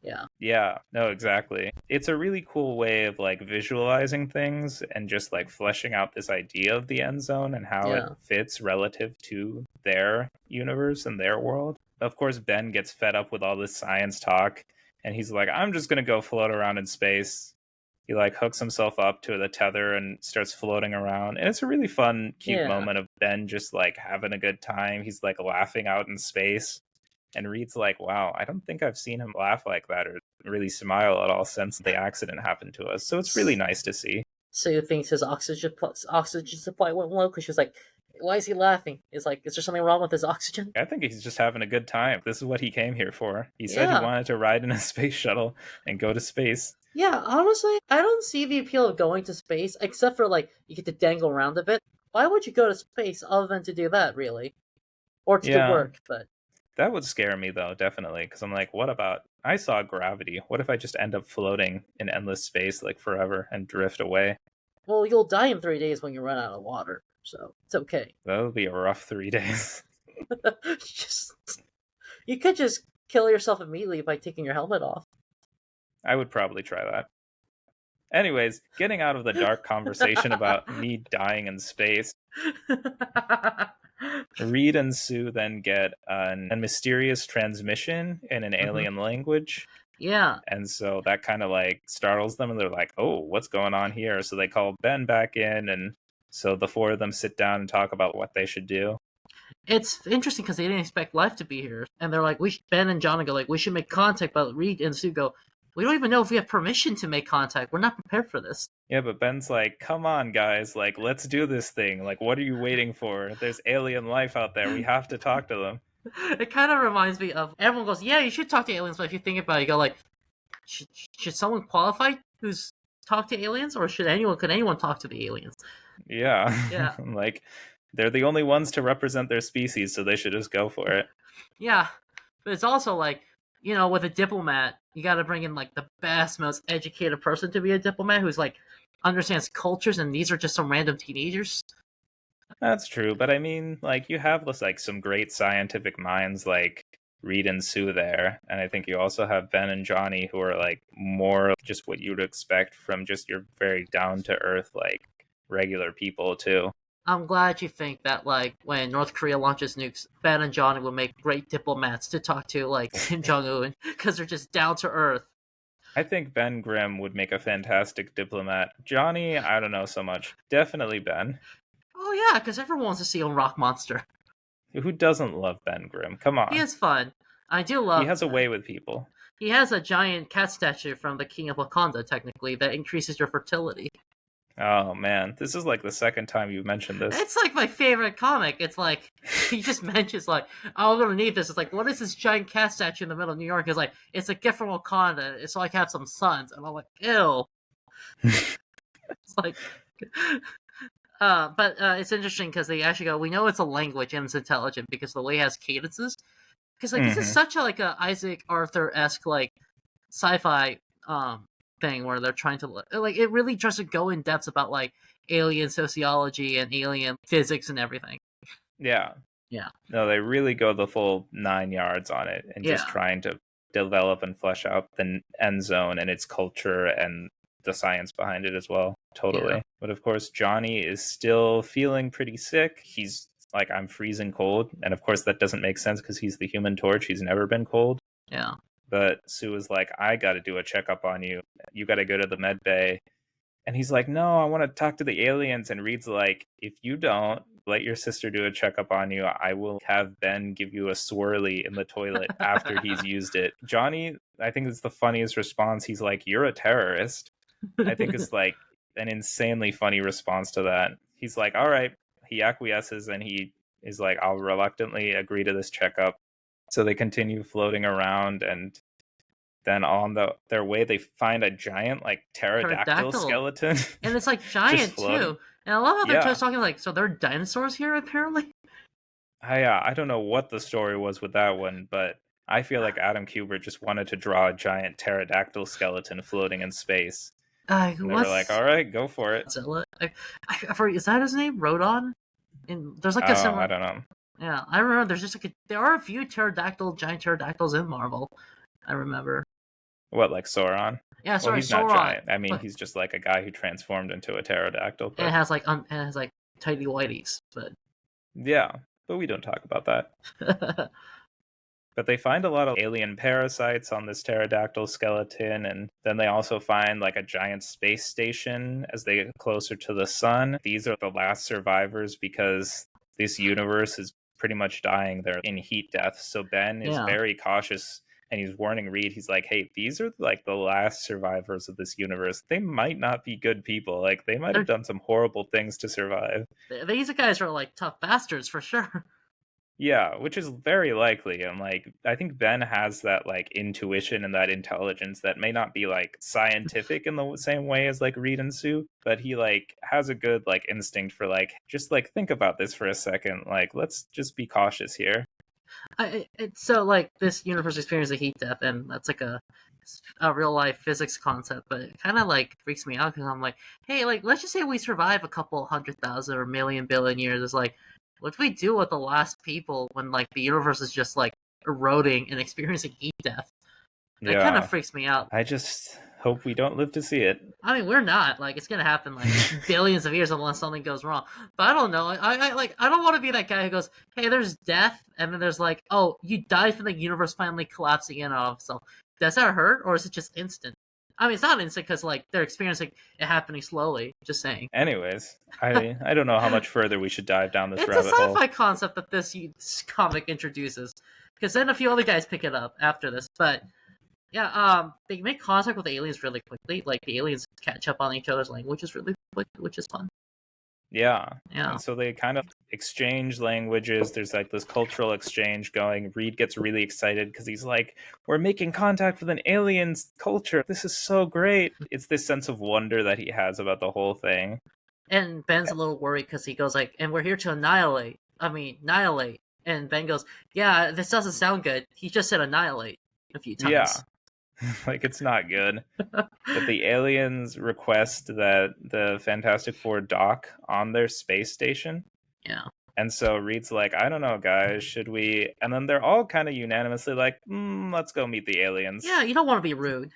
Yeah. Yeah, no, exactly. It's a really cool way of like visualizing things and just like fleshing out this idea of the end zone and how it fits relative to their universe and their world. Of course, Ben gets fed up with all this science talk and he's like, I'm just going to go float around in space. He like hooks himself up to the tether and starts floating around. And it's a really fun, cute moment of Ben just like having a good time. He's like laughing out in space. And Reed's like, wow, I don't think I've seen him laugh like that or really smile at all since the accident happened to us. So it's really nice to see. Sue thinks his oxygen supply went low because she was like, why is he laughing? It's like, is there something wrong with his oxygen? I think he's just having a good time. This is what he came here for. He said he wanted to ride in a space shuttle and go to space. Yeah, honestly, I don't see the appeal of going to space, except for, like, you get to dangle around a bit. Why would you go to space other than to do that, really? Or to do work, but... That would scare me, though, definitely, because I'm like, what about... I saw gravity. What if I just end up floating in endless space, like, forever and drift away? Well, you'll die in 3 days when you run out of water, so it's okay. That'll be a rough 3 days. You could just kill yourself immediately by taking your helmet off. I would probably try that. Anyways, getting out of the dark conversation about me dying in space, Reed and Sue then get a mysterious transmission in an alien language. Yeah. And so that kind of like startles them and they're like, oh, what's going on here? So they call Ben back in and so the four of them sit down and talk about what they should do. It's interesting because they didn't expect life to be here. And they're like, Ben and John go like, we should make contact, but Reed and Sue go, we don't even know if we have permission to make contact. We're not prepared for this. Yeah, but Ben's like, come on, guys. Like, let's do this thing. Like, what are you waiting for? There's alien life out there. We have to talk to them. It kind of reminds me of, everyone goes, yeah, you should talk to aliens. But if you think about it, you go like, should someone qualify who's talked to aliens? Or could anyone talk to the aliens? Yeah. Like, they're the only ones to represent their species, so they should just go for it. Yeah. But it's also like, you know, with a diplomat, you got to bring in like the best, most educated person to be a diplomat who's like understands cultures, and these are just some random teenagers. That's true, but I mean, like you have like some great scientific minds like Reed and Sue there, and I think you also have Ben and Johnny who are like more just what you'd expect from just your very down to earth like regular people too. I'm glad you think that, like, when North Korea launches nukes, Ben and Johnny will make great diplomats to talk to, like, Kim Jong-un, because they're just down to earth. I think Ben Grimm would make a fantastic diplomat. Johnny, I don't know so much. Definitely Ben. Oh, yeah, because everyone wants to see a rock monster. Who doesn't love Ben Grimm? Come on. He is fun. I do love He has a way with people. He has a giant cat statue from the King of Wakanda, technically, that increases your fertility. Oh man, this is like the second time you've mentioned this. It's like my favorite comic. It's like, he just mentions like, oh, I'm gonna need this. It's like, what is this giant cat statue in the middle of New York? It's like, it's a gift from Wakanda. It's so I can have some sons. And I'm like, ew. It's like, but it's interesting because they actually go, we know it's a language and it's intelligent because the way it has cadences. Because like this is such a like a Isaac Arthur-esque like sci-fi thing where they're trying to like it really tries to go in depth about like alien sociology and alien physics and everything. Yeah. No, they really go the full 9 yards on it and just trying to develop and flesh out the end zone and its culture and the science behind it as well. Totally. But of course, Johnny is still feeling pretty sick. He's like, I'm freezing cold. And of course, that doesn't make sense because he's the Human Torch. He's never been cold. Yeah. But Sue is like, I got to do a checkup on you. You got to go to the med bay. And he's like, no, I want to talk to the aliens. And Reed's like, if you don't let your sister do a checkup on you, I will have Ben give you a swirly in the toilet after he's used it. Johnny, I think it's the funniest response. He's like, you're a terrorist. I think it's like an insanely funny response to that. He's like, all right. He acquiesces and he is like, I'll reluctantly agree to this checkup. So they continue floating around, and then on their way they find a giant like pterodactyl Pterodactyl. skeleton And it's like just giant floating. too. And I love how they're Yeah. just talking like, so there are dinosaurs here apparently? I don't know what the story was with that one, but I feel like Adam Kubert just wanted to draw a giant pterodactyl skeleton floating in space. And they were like, What's all right, go for it. Godzilla? I forget, is that his name? Rodon? And there's like Oh, a similar. I don't know. Yeah, I remember. There's just like there are a few giant pterodactyls in Marvel. I remember. What, like Sauron? Yeah, Well, sorry, he's not Sauron. giant. I mean, But he's just like a guy who transformed into a pterodactyl, and it but has like and it has like tidy whiteys, but yeah, but we don't talk about that. But they find a lot of alien parasites on this pterodactyl skeleton, and then they also find like a giant space station as they get closer to the sun. These are the last survivors because this universe is pretty much dying. They're in heat death. So Ben is yeah. very cautious and he's warning Reed. He's like, hey, these are like the last survivors of this universe. They might not be good people. Like, they might have They're, done some horrible things to survive. these guys are like tough bastards for sure. Yeah, which is very likely. And like I think Ben has that like intuition and that intelligence that may not be like scientific in the same way as like Reed and Sue, but he like has a good like instinct for like just like think about this for a second. Like let's just be cautious here. So like this universe experiences a heat death, and that's like a real life physics concept, but it kind of like freaks me out because I'm like, hey, like let's just say we survive a couple 100,000 or million billion years. It's like, what do we do with the last people when like the universe is just like eroding and experiencing heat death? That kind of Yeah. freaks me out. I just hope we don't live to see it. I mean, we're not like it's gonna happen like billions of years unless something goes wrong. But I don't know. I don't want to be that guy who goes, "Hey, there's death," and then there's like, "Oh, you died from the universe finally collapsing in on itself." Does that hurt, or is it just instant? I mean, it's not instant because like they're experiencing it happening slowly. Just saying. Anyways, I don't know how much further we should dive down this It's a rabbit hole. sci-fi concept that this comic introduces, because then a few other guys pick it up after this. But yeah, they make contact with the aliens really quickly. Like the aliens catch up on each other's languages really quick, which is fun. Yeah. Yeah. And so they kind of exchange languages. There's like this cultural exchange going. Reed gets really excited because he's like, we're making contact with an alien's culture. This is so great. It's this sense of wonder that he has about the whole thing. And Ben's a little worried because he goes like, and we're here to annihilate. Annihilate. And Ben goes, yeah, this doesn't sound good. He just said annihilate a few Yeah. times. Like, it's not good. But the aliens request that the Fantastic Four dock on their space station. Yeah. And so Reed's like, I don't know, guys, should we? And then they're all kind of unanimously like, let's go meet the aliens. Yeah, you don't want to be rude.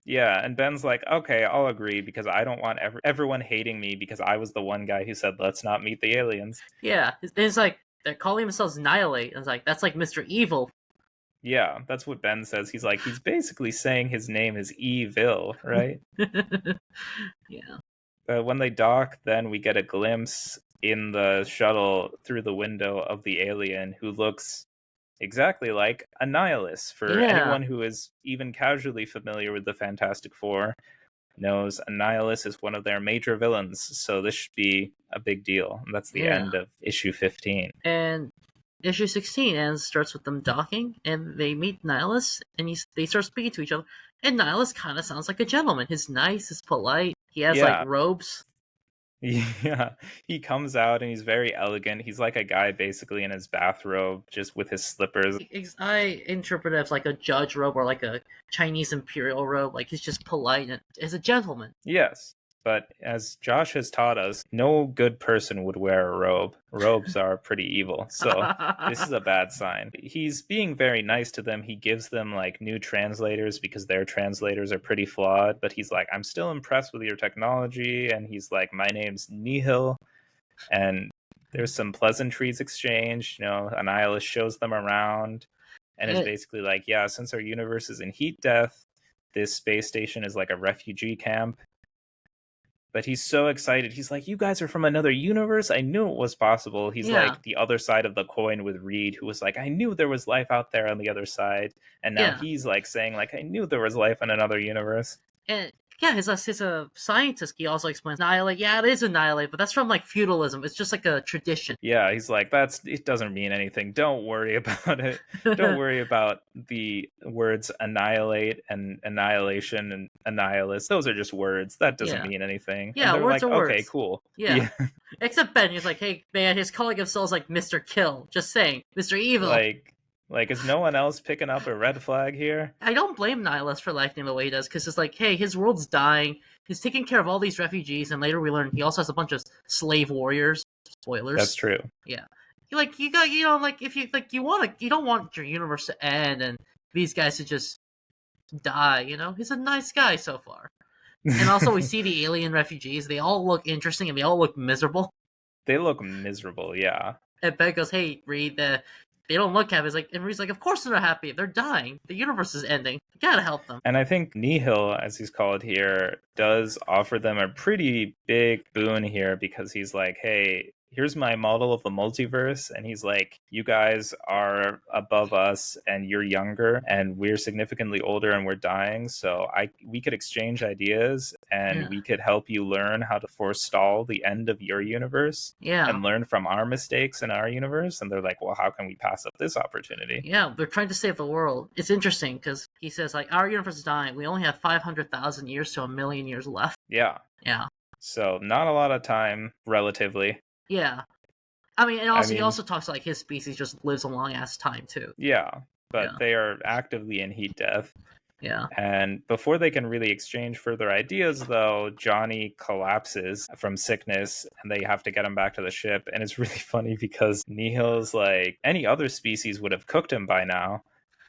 Yeah, and Ben's like, okay, I'll agree because I don't want everyone hating me because I was the one guy who said, let's not meet the aliens. Yeah. It's like, they're calling themselves Annihilate. And it's like, that's like Mr. Evil. Yeah, that's what Ben says. He's like, he's basically saying his name is Evil, right? Yeah. When they dock, then we get a glimpse in the shuttle through the window of the alien who looks exactly like Annihilus. For Yeah. anyone who is even casually familiar with the Fantastic Four, knows Annihilus is one of their major villains, so this should be a big deal. And that's the Yeah. end of issue 15. And issue 16 ends starts with them docking, and they meet Nihilus, and they start speaking to each other. And Nihilus kind of sounds like a gentleman. He's nice, he's polite, he has Yeah. like robes. Yeah, he comes out and he's very elegant. He's like a guy basically in his bathrobe, just with his slippers. I interpret it as like a judge robe or like a Chinese imperial robe. Like he's just polite and is a gentleman. Yes, but as Josh has taught us, no good person would wear a robe. Robes are pretty evil, so this is a bad sign. He's being very nice to them. He gives them like new translators because their translators are pretty flawed, but he's like, I'm still impressed with your technology. And he's like, my name's Nihil. And there's some pleasantries exchanged. You know, Annihilus shows them around and is basically like, yeah, since our universe is in heat death, this space station is like a refugee camp. But he's so excited. He's like, "You guys are from another universe? I knew it was possible." He's Yeah, like the other side of the coin with Reed, who was like, "I knew there was life out there on the other side." And now yeah, he's like saying like, "I knew there was life in another universe." and yeah, his scientist. He also explains annihilate. Yeah, it is annihilate, but that's from like feudalism. It's just like a tradition. Yeah, he's like, "That's it doesn't mean anything. Don't worry about it. Don't worry about the words annihilate and annihilation and annihilus. Those are just words. That doesn't Yeah, mean anything." And yeah, they're words like, are "Okay, words. cool." Yeah, Yeah. except Ben. He's like, hey man, his calling himself like Mr. Kill. Just saying, Mr. Evil. Like is no one else picking up a red flag here? I don't blame Nihilus for liking the way he does, because it's like, hey, his world's dying. He's taking care of all these refugees, and later we learn he also has a bunch of slave warriors. That's Spoilers. true. Yeah, like you got, like if you like, you don't want your universe to end and these guys to just die. He's a nice guy so far. And also, we see the alien refugees. They all look interesting and they all look miserable. They look miserable, yeah. And Ben goes, "Hey, Reed, they don't look happy." And Reed's like, "Of course they're not happy. They're dying. The universe is ending. You gotta help them." And I think Nihil, as he's called here, does offer them a pretty big boon here because he's like, "Hey, here's my model of the multiverse." And he's like, "You guys are above us and you're younger and we're significantly older and we're dying. So we could exchange ideas and Yeah, we could help you learn how to forestall the end of your universe yeah, and learn from our mistakes in our universe." And they're like, "Well, how can we pass up this opportunity?" yeah. They're trying to save the world. It's interesting because he says like, "Our universe is dying. We only have 500,000 years to a million years left." Yeah. Yeah, So not a lot of time, relatively. yeah. I mean, and I also he mean, also talks like his species just lives a long ass time too. yeah, but Yeah, they are actively in heat death. yeah. And before they can really exchange further ideas, though, Johnny collapses from sickness and they have to get him back to the ship. And it's really funny because Nihil's like, any other species would have cooked him by now.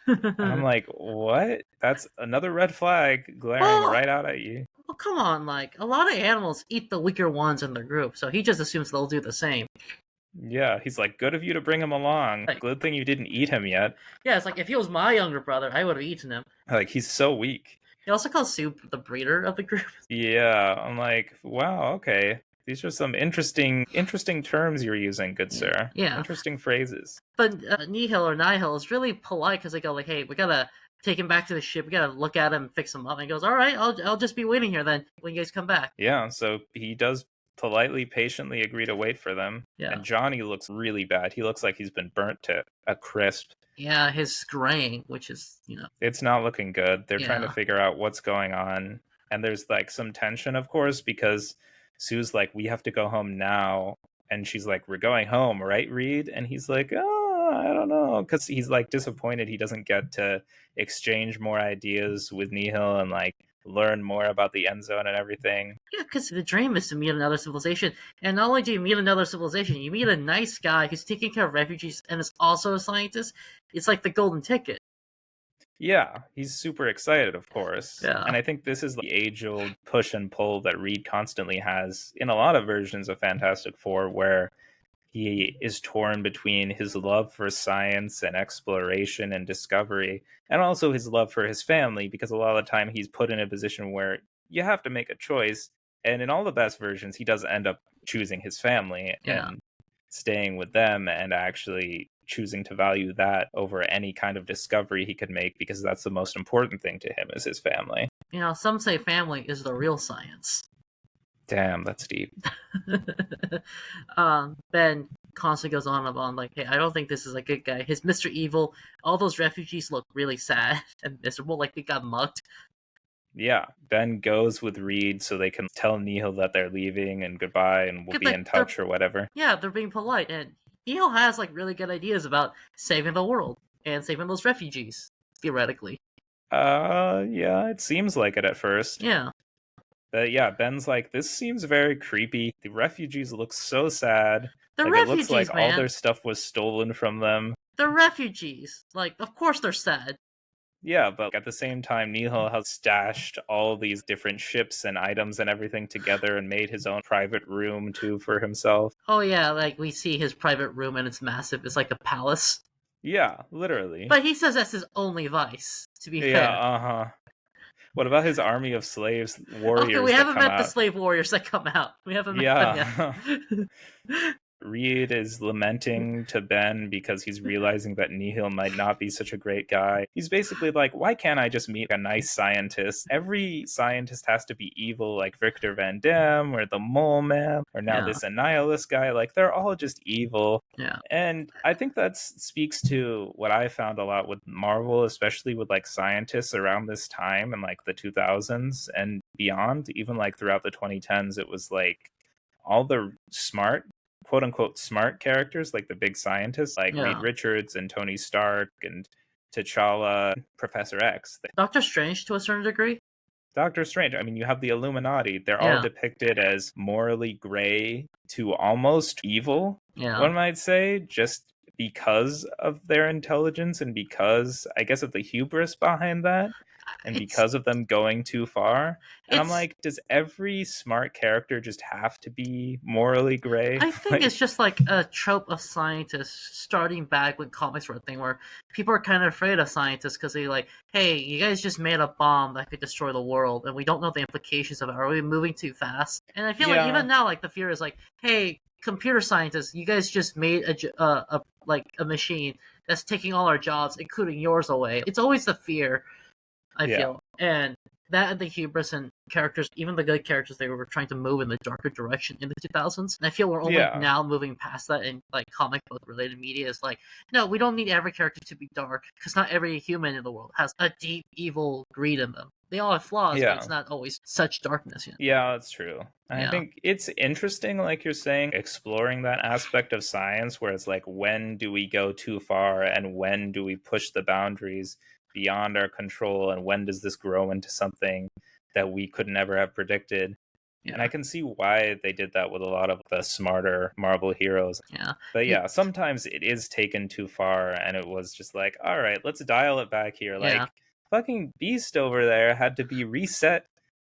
And I'm like, what? That's another red flag glaring well, right out at you. well, come on, like a lot of animals eat the weaker ones in their group, so he just assumes they'll do the same. Yeah, he's like, good of you to bring him along. Like, Good thing you didn't eat him yet. yeah, it's like if he was my younger brother, I would have eaten him. Like, he's so weak. He also calls Soup the breeder of the group. Yeah, I'm like, wow, okay. These are some interesting terms you're using, good sir. Yeah, Interesting phrases. but Nihil or Nihil is really polite because they go like, "Hey, we gotta take him back to the ship. We gotta look at him, and fix him up." And he goes, "All right, I'll just be waiting here then when you guys come back." Yeah, so he does politely, patiently agree to wait for them. Yeah, And Johnny looks really bad. He looks like he's been burnt to a crisp. yeah, his graying, which is It's not looking good. They're trying to yeah, figure out what's going on. And there's like some tension, of course, because Sue's like, we have to go home now. And she's like, we're going home, right, Reed? And he's like, oh, I don't know. Because he's like disappointed he doesn't get to exchange more ideas with Nihil and like learn more about the end zone and everything. yeah. Because the dream is to meet another civilization, and not only do you meet another civilization, you meet a nice guy who's taking care of refugees and is also a scientist. It's like the golden ticket. Yeah, he's super excited, of course. Yeah, And I think this is the age old push and pull that Reed constantly has in a lot of versions of Fantastic Four, where he is torn between his love for science and exploration and discovery, and also his love for his family, because a lot of the time he's put in a position where you have to make a choice. And in all the best versions, he does end up choosing his family yeah. and staying with them and actually choosing to value that over any kind of discovery he could make because that's the most important thing to him is his family. Some say family is the real science. Damn, that's deep. Ben constantly goes on about like, hey, I don't think this is a good guy. His Mr. Evil, all those refugees look really sad and miserable, like they got mugged. Yeah, Ben goes with Reed so they can tell Nihil that they're leaving and goodbye and we'll be in touch or whatever. Yeah, they're being polite, and Neil has like really good ideas about saving the world and saving those refugees, theoretically. Yeah, it seems like it at first. Yeah. But yeah, Ben's like, this seems very creepy. The refugees look so sad. They're Like, it looks refugees, like all man. their stuff was stolen from them. They're refugees. Like, of course they're sad. Yeah, but at the same time, Nihil has stashed all these different ships and items and everything together and made his own private room too for himself. Oh yeah, like we see his private room and it's massive. It's like a palace. Yeah, literally. But he says that's his only vice, to be Yeah, fair. uh-huh. What about his army of slaves, Okay, we warriors that haven't come met the out? slave warriors that come out. We haven't met them yet. Yeah. Reed is lamenting to Ben because he's realizing that Nihil might not be such a great guy. He's basically like, why can't I just meet a nice scientist? Every scientist has to be evil, like Victor Van Dam or the Mole Man, or now Yeah. this Annihilus guy. Like, they're all just evil. Yeah. And I think that speaks to what I found a lot with Marvel, especially with like scientists around this time in like the 2000s and beyond, even like throughout the 2010s. It was like all the smart, quote unquote, smart characters, like the big scientists, like Reed Yeah. Richards and Tony Stark and T'Challa, Professor X. Doctor Strange to a certain degree. Doctor Strange, I mean, you have the Illuminati. They're all Yeah. depicted as morally gray to almost evil, Yeah. one might say, just because of their intelligence and because, I guess, of the hubris behind that, and It's because of them going too far. And I'm it's like, does every smart character just have to be morally gray? I think Like, it's just like a trope of scientists starting back when comics were a thing where people are kind of afraid of scientists because they're like, hey, you guys just made a bomb that could destroy the world and we don't know the implications of it. Are we moving too fast? And I feel like yeah, even now, like the fear is like, hey, computer scientists, you guys just made a machine that's taking all our jobs, including yours, away. It's always the fear, I yeah, feel. And that and the hubris and characters, even the good characters, they were trying to move in the darker direction in the 2000s. And I feel we're only yeah. now moving past that in like comic book related media. Is like, no, we don't need every character to be dark because not every human in the world has a deep evil greed in them. They all have flaws, but Yeah. it's not always such darkness. Yeah, that's true. And I Yeah, think it's interesting, like you're saying, exploring that aspect of science where it's like, when do we go too far and when do we push the boundaries beyond our control? And when does this grow into something that we could never have predicted? And yeah, I can see why they did that with a lot of the smarter Marvel heroes. yeah. But It, yeah, sometimes it is taken too far, and it was just like, all right, let's dial it back here. yeah. Like, fucking Beast over there had to be reset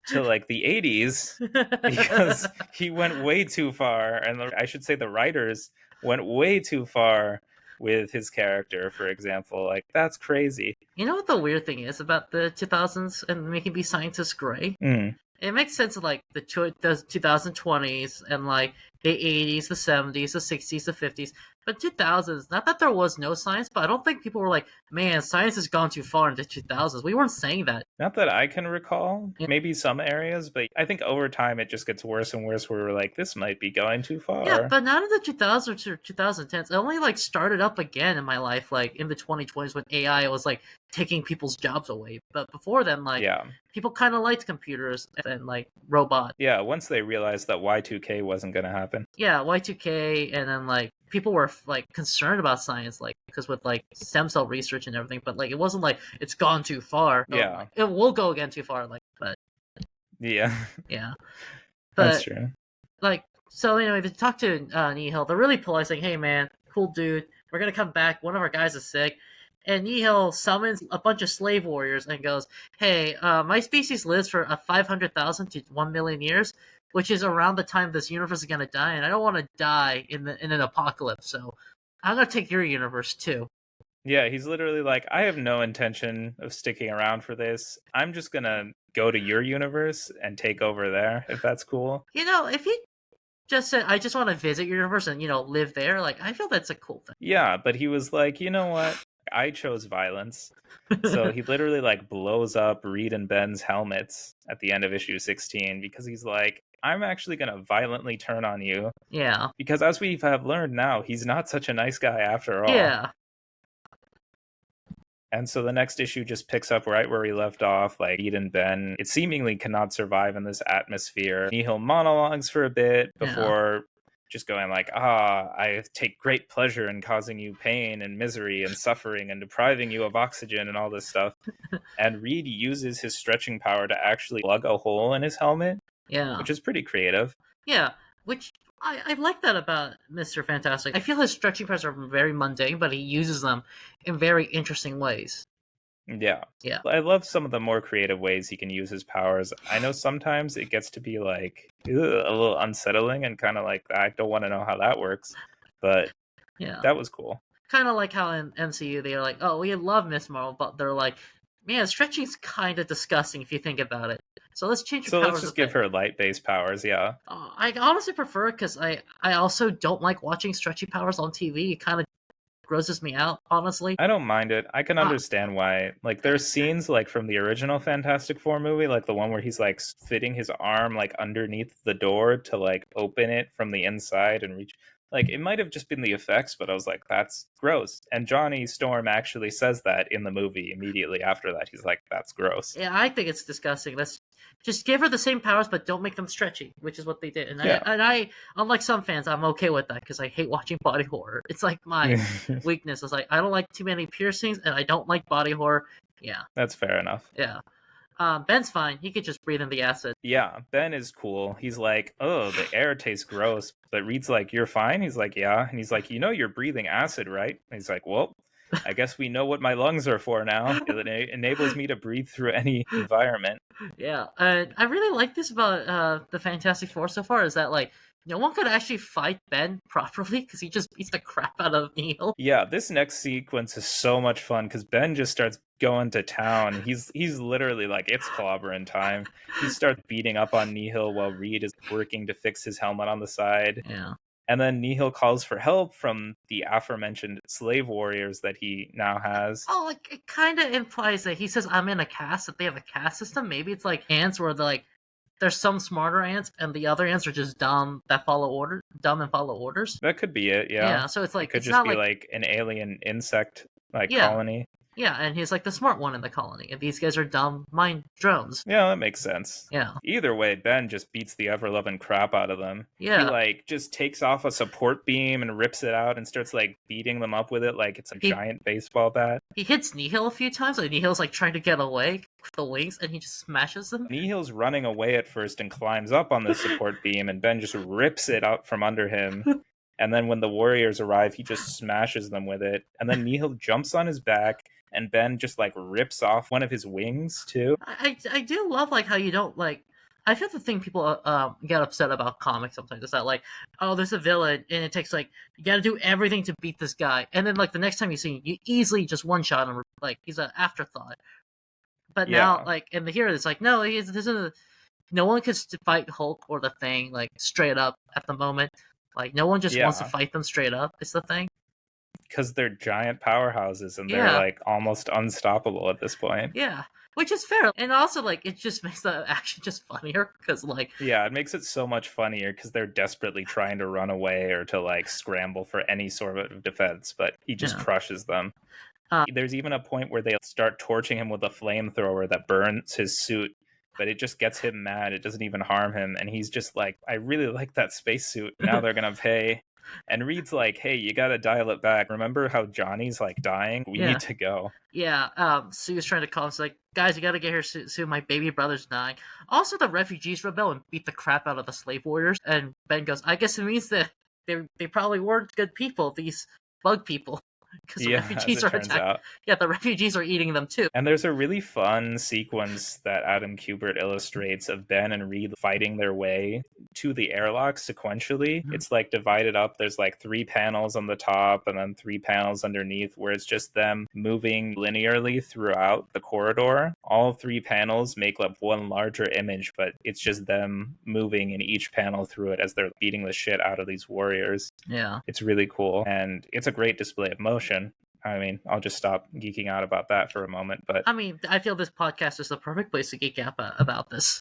to like the 80s because he went way too far. And I should say the writers went way too far with his character, for example. Like, that's crazy. You know what the weird thing is about the 2000s and making these scientists gray? Mm. It makes sense of like the 2020s and like the 80s, the 70s, the 60s, the 50s. But 2000s, not that there was no science, but I don't think people were like, man, science has gone too far in the 2000s. We weren't saying that. Not that I can recall. Yeah, Maybe some areas, but I think over time it just gets worse and worse where we're like, this might be going too yeah, far. but not in the 2000s or 2010s. It only like started up again in my life, like in the 2020s when AI was like taking people's jobs away. But before then, like Yeah. people kind of liked computers and like robots. Yeah, once they realized that Y2K wasn't going to happen. Yeah, Y2K, and then like people were like concerned about science, like because with like stem cell research and everything, but like it wasn't like it's gone too far. So, Yeah. like, it will go again too far. Like, but Yeah. yeah, That's but true. like so anyway, they talk to Nihil. They're really polite, saying, "Hey man, cool dude, we're gonna come back. One of our guys is sick." And Nihil summons a bunch of slave warriors and goes, "Hey, my species lives for 500,000 to 1 million years, which is around the time this universe is gonna die, and I don't want to die in an apocalypse. So I'm gonna take your universe too." Yeah, he's literally like, I have no intention of sticking around for this. I'm just going to go to your universe and take over there, if that's cool. You know, if he just said, "I just want to visit your universe and live there," like I feel that's a cool Yeah, but he was like, you know what? I chose violence. So thing. he literally like blows up Reed and Ben's helmets at the end of issue 16 because he's like, I'm actually going to violently turn on you. Yeah, Because as we have learned now, he's not such a nice guy after all. yeah, And so the next issue just picks up right where we left off. Like, Reed and Ben, it seemingly cannot survive in this atmosphere. Nihil monologues for a bit yeah. before just going like, I take great pleasure in causing you pain and misery and suffering and depriving you of oxygen and all this stuff. And Reed uses his stretching power to actually plug a hole in his helmet, Yeah, which is pretty creative. yeah. Which I like that about Mr. Fantastic. I feel his stretching powers are very mundane, but he uses them in very interesting ways. Yeah. Yeah, I love some of the more creative ways he can use his powers. I know sometimes it gets to be like a little unsettling and kind of like, I don't want to know how that works. But yeah. that was cool. Kind of like how in MCU they're like, "Oh, we love Miss Marvel," but they're like, Man, stretching's kind of disgusting if you think about it. So let's change your So let's powers a just give bit. her light-based powers, yeah. I honestly prefer it because I also don't like watching stretchy powers on TV. It kind of grosses me out, honestly. I don't mind it. I can Uh, understand why. Like, there's scenes like from the original Fantastic Four movie, like the one where he's like fitting his arm like underneath the door to like open it from the inside and reach. Like, it might have just been the effects, but I was like, that's gross. And Johnny Storm actually says that in the movie immediately after that. He's like, that's gross. yeah, I think it's disgusting. Let's just give her the same powers, but don't make them stretchy, which is what they did. Yeah. Unlike some fans, I'm okay with that because I hate watching body horror. It's like my weakness. It's like I don't like too many piercings, and I don't like body horror. Yeah, That's fair enough. yeah. Ben's fine. He could just breathe in the acid. Yeah, Ben is cool. He's like, oh, the air tastes gross. But Reed's like, you're fine? He's like, yeah. And he's like, you know you're breathing acid, right? And he's like, well, I guess we know what my lungs are for now. It enables me to breathe through any environment. Yeah, I really like this about the Fantastic Four so far is that like no one could actually fight Ben properly because he just beats the crap out of Neil. Yeah, this next sequence is so much fun because Ben just starts going to town. He's literally like, it's clobbering time. He starts beating up on Nihil while Reed is working to fix his helmet on the side. Yeah. And then Nihil calls for help from the aforementioned slave warriors that he now has. Oh, like it kind of implies that he says I'm in a caste. That they have a caste system. Maybe it's like ants where they're like there's some smarter ants and the other ants are just dumb and follow orders. That could be it, yeah. Yeah. So it's like it could it's just not be like an alien insect yeah. colony. Yeah, and he's like the smart one in the colony, and these guys are dumb mind drones. Yeah, that makes sense. Yeah. Either way, Ben just beats the ever-loving crap out of them. Yeah. He just takes off a support beam and rips it out and starts beating them up with it like it's a giant baseball bat. He hits Nihil a few times, and Nihil's trying to get away with the wings, and he just smashes them. Nihil's running away at first and climbs up on the support beam, and Ben just rips it out from under him. And then when the warriors arrive, he just smashes them with it. And then Nihil jumps on his back, and Ben just rips off one of his wings too. I do love how you don't I feel the thing people get upset about comics sometimes is that oh, there's a villain and it takes you got to do everything to beat this guy, and then the next time you see him, you easily just one shot him he's an afterthought. But now in the hero it's no, no one could fight Hulk or the Thing straight up at the moment. No one just wants to fight them straight up. It's the thing. Because they're giant powerhouses and they're almost unstoppable at this point. Yeah, which is fair, and also it just makes the action just funnier because it makes it so much funnier because they're desperately trying to run away or to scramble for any sort of defense, but he just crushes them. There's even a point where they start torching him with a flamethrower that burns his suit, but it just gets him mad. It doesn't even harm him, and he's just I really like that spacesuit. Now they're gonna pay. And Reed's hey, you gotta dial it back. Remember how Johnny's dying? We need to go. Yeah, Sue's trying to call him. Guys, you gotta get here soon. My baby brother's dying. Also, the refugees rebel and beat the crap out of the slave warriors. And Ben goes, I guess it means that they probably weren't good people, these bug people. Because the refugees are attacking. Yeah, the refugees are eating them too. And there's a really fun sequence that Adam Kubert illustrates of Ben and Reed fighting their way to the airlock sequentially. Mm-hmm. It's divided up. There's 3 panels on the top and then 3 panels underneath where it's just them moving linearly throughout the corridor. All 3 panels make up one larger image, but it's just them moving in each panel through it as they're beating the shit out of these warriors. Yeah. It's really cool. And it's a great display of motion. I mean, I'll just stop geeking out about that for a moment. But I mean, I feel this podcast is the perfect place to geek out about this.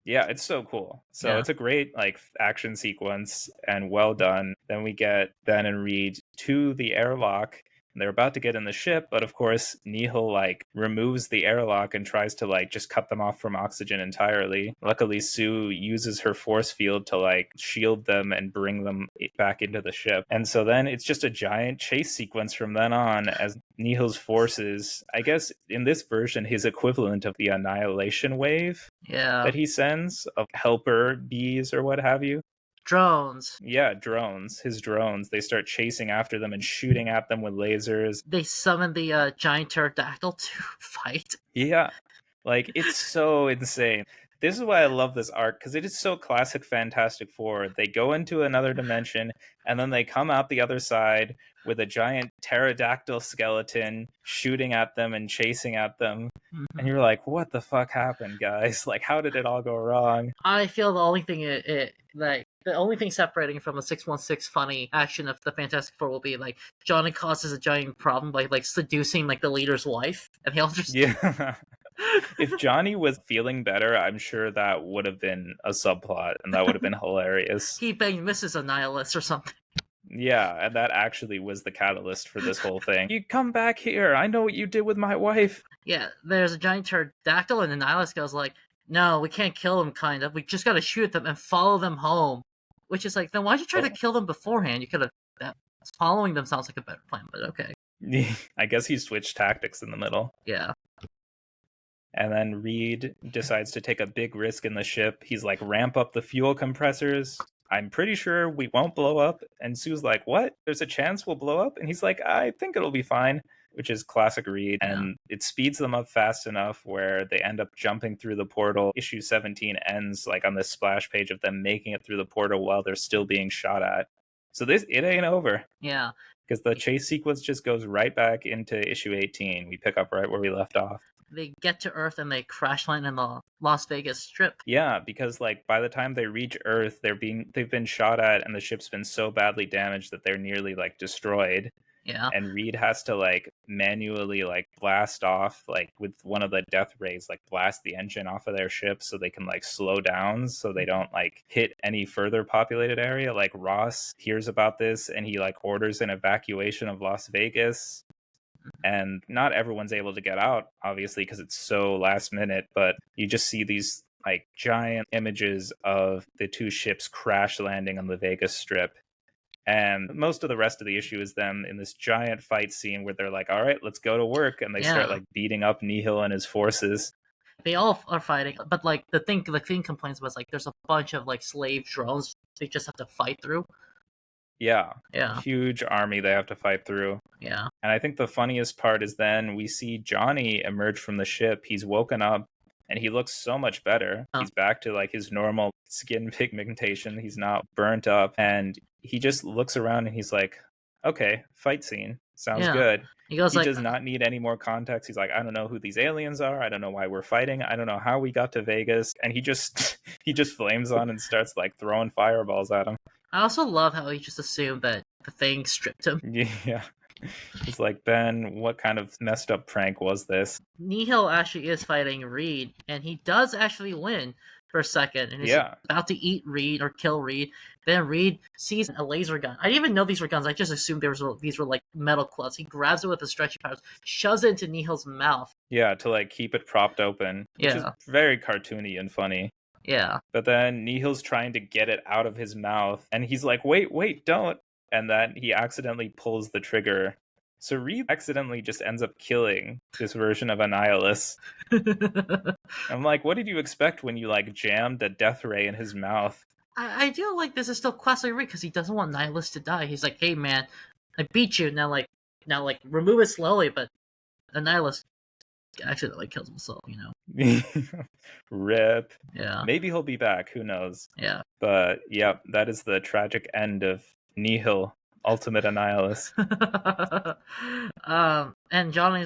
Yeah, it's so cool. So it's a great action sequence and well done. Then we get Ben and Reed to the airlock. They're about to get in the ship, but of course Nihil removes the airlock and tries to just cut them off from oxygen entirely. Luckily Sue uses her force field to shield them and bring them back into the ship. And so then it's just a giant chase sequence from then on as Nihil's forces, I guess in this version his equivalent of the annihilation wave that he sends of helper bees or what have you. Drones. Yeah, drones. His drones. They start chasing after them and shooting at them with lasers. They summon the giant pterodactyl to fight. Yeah. It's so insane. This is why I love this arc, because it is so classic Fantastic Four. They go into another dimension, and then they come out the other side with a giant pterodactyl skeleton shooting at them and chasing at them. And you're like, what the fuck happened, guys? Like, how did it all go wrong? I feel the only thing the only thing separating from a 616 funny action of the Fantastic Four will be like Johnny causes a giant problem by like seducing like the leader's wife, and he'll just Yeah. If Johnny was feeling better, I'm sure that would have been a subplot and that would have been hilarious. he banged Mrs. Annihilus or something. Yeah, and that actually was the catalyst for this whole thing. You come back here. I know what you did with my wife. Yeah, there's a giant pterodactyl, and Annihilus goes like, "No, we can't kill them. Kind of. We just got to shoot them and follow them home." Which is like, then why'd you try to kill them beforehand? You could have. Following them sounds like a better plan, but okay. I guess he switched tactics in the middle. Yeah. And then Reed decides to take a big risk in the ship. He's like, ramp up the fuel compressors. I'm pretty sure we won't blow up. And Sue's like, what? There's a chance we'll blow up? And he's like, I think it'll be fine, which is classic Reed. Yeah. And it speeds them up fast enough where they end up jumping through the portal. Issue 17 ends like on this splash page of them making it through the portal while they're still being shot at. So it ain't over. Yeah. Because the chase sequence just goes right back into issue 18. We pick up right where we left off. They get to Earth and they crash land in the Las Vegas Strip. Yeah, because like by the time they reach Earth, they've been shot at and the ship's been so badly damaged that they're nearly like destroyed. Yeah. And Reed has to like manually like blast off like with one of the death rays, like blast the engine off of their ship so they can like slow down so they don't like hit any further populated area. Like Ross hears about this and he like orders an evacuation of Las Vegas. And not everyone's able to get out, obviously, because it's so last minute, but you just see these like giant images of the two ships crash landing on the Vegas Strip. And most of the rest of the issue is them in this giant fight scene where they're like, all right, let's go to work. And they start like beating up Nihil and his forces. They all are fighting, but like the thing complains was like there's a bunch of like slave drones they just have to fight through. Yeah. Yeah. Huge army they have to fight through. Yeah. And I think the funniest part is then we see Johnny emerge from the ship. He's woken up and he looks so much better. He's back to like his normal skin pigmentation. He's not burnt up. And he just looks around and he's like, okay, fight scene. Sounds good. He goes he like, does not need any more context. He's like, I don't know who these aliens are. I don't know why we're fighting. I don't know how we got to Vegas. And he just flames on and starts like throwing fireballs at him. I also love how he just assumed that the thing stripped him. Yeah. He's like, Ben, what kind of messed up prank was this? Nihil actually is fighting Reed, and he does actually win for a second, and he's about to eat Reed or kill Reed. Then Reed sees a laser gun. I didn't even know these were guns. I just assumed these were like metal clubs. He grabs it with his stretchy powers, shoves it into Nihil's mouth. Yeah, to like keep it propped open, which is very cartoony and funny. Yeah. But then Nihil's trying to get it out of his mouth, and he's like, wait, don't. And then he accidentally pulls the trigger. So Reed accidentally just ends up killing this version of Annihilus. I'm like, what did you expect when you like jammed a death ray in his mouth? I do like this is still classic Reed because he doesn't want Annihilus to die. He's like, hey man, I beat you. Now remove it slowly, but Annihilus accidentally kills himself, you know. Rip. Yeah. Maybe he'll be back, who knows. Yeah. But yeah, that is the tragic end of Nihil, Ultimate Annihilus.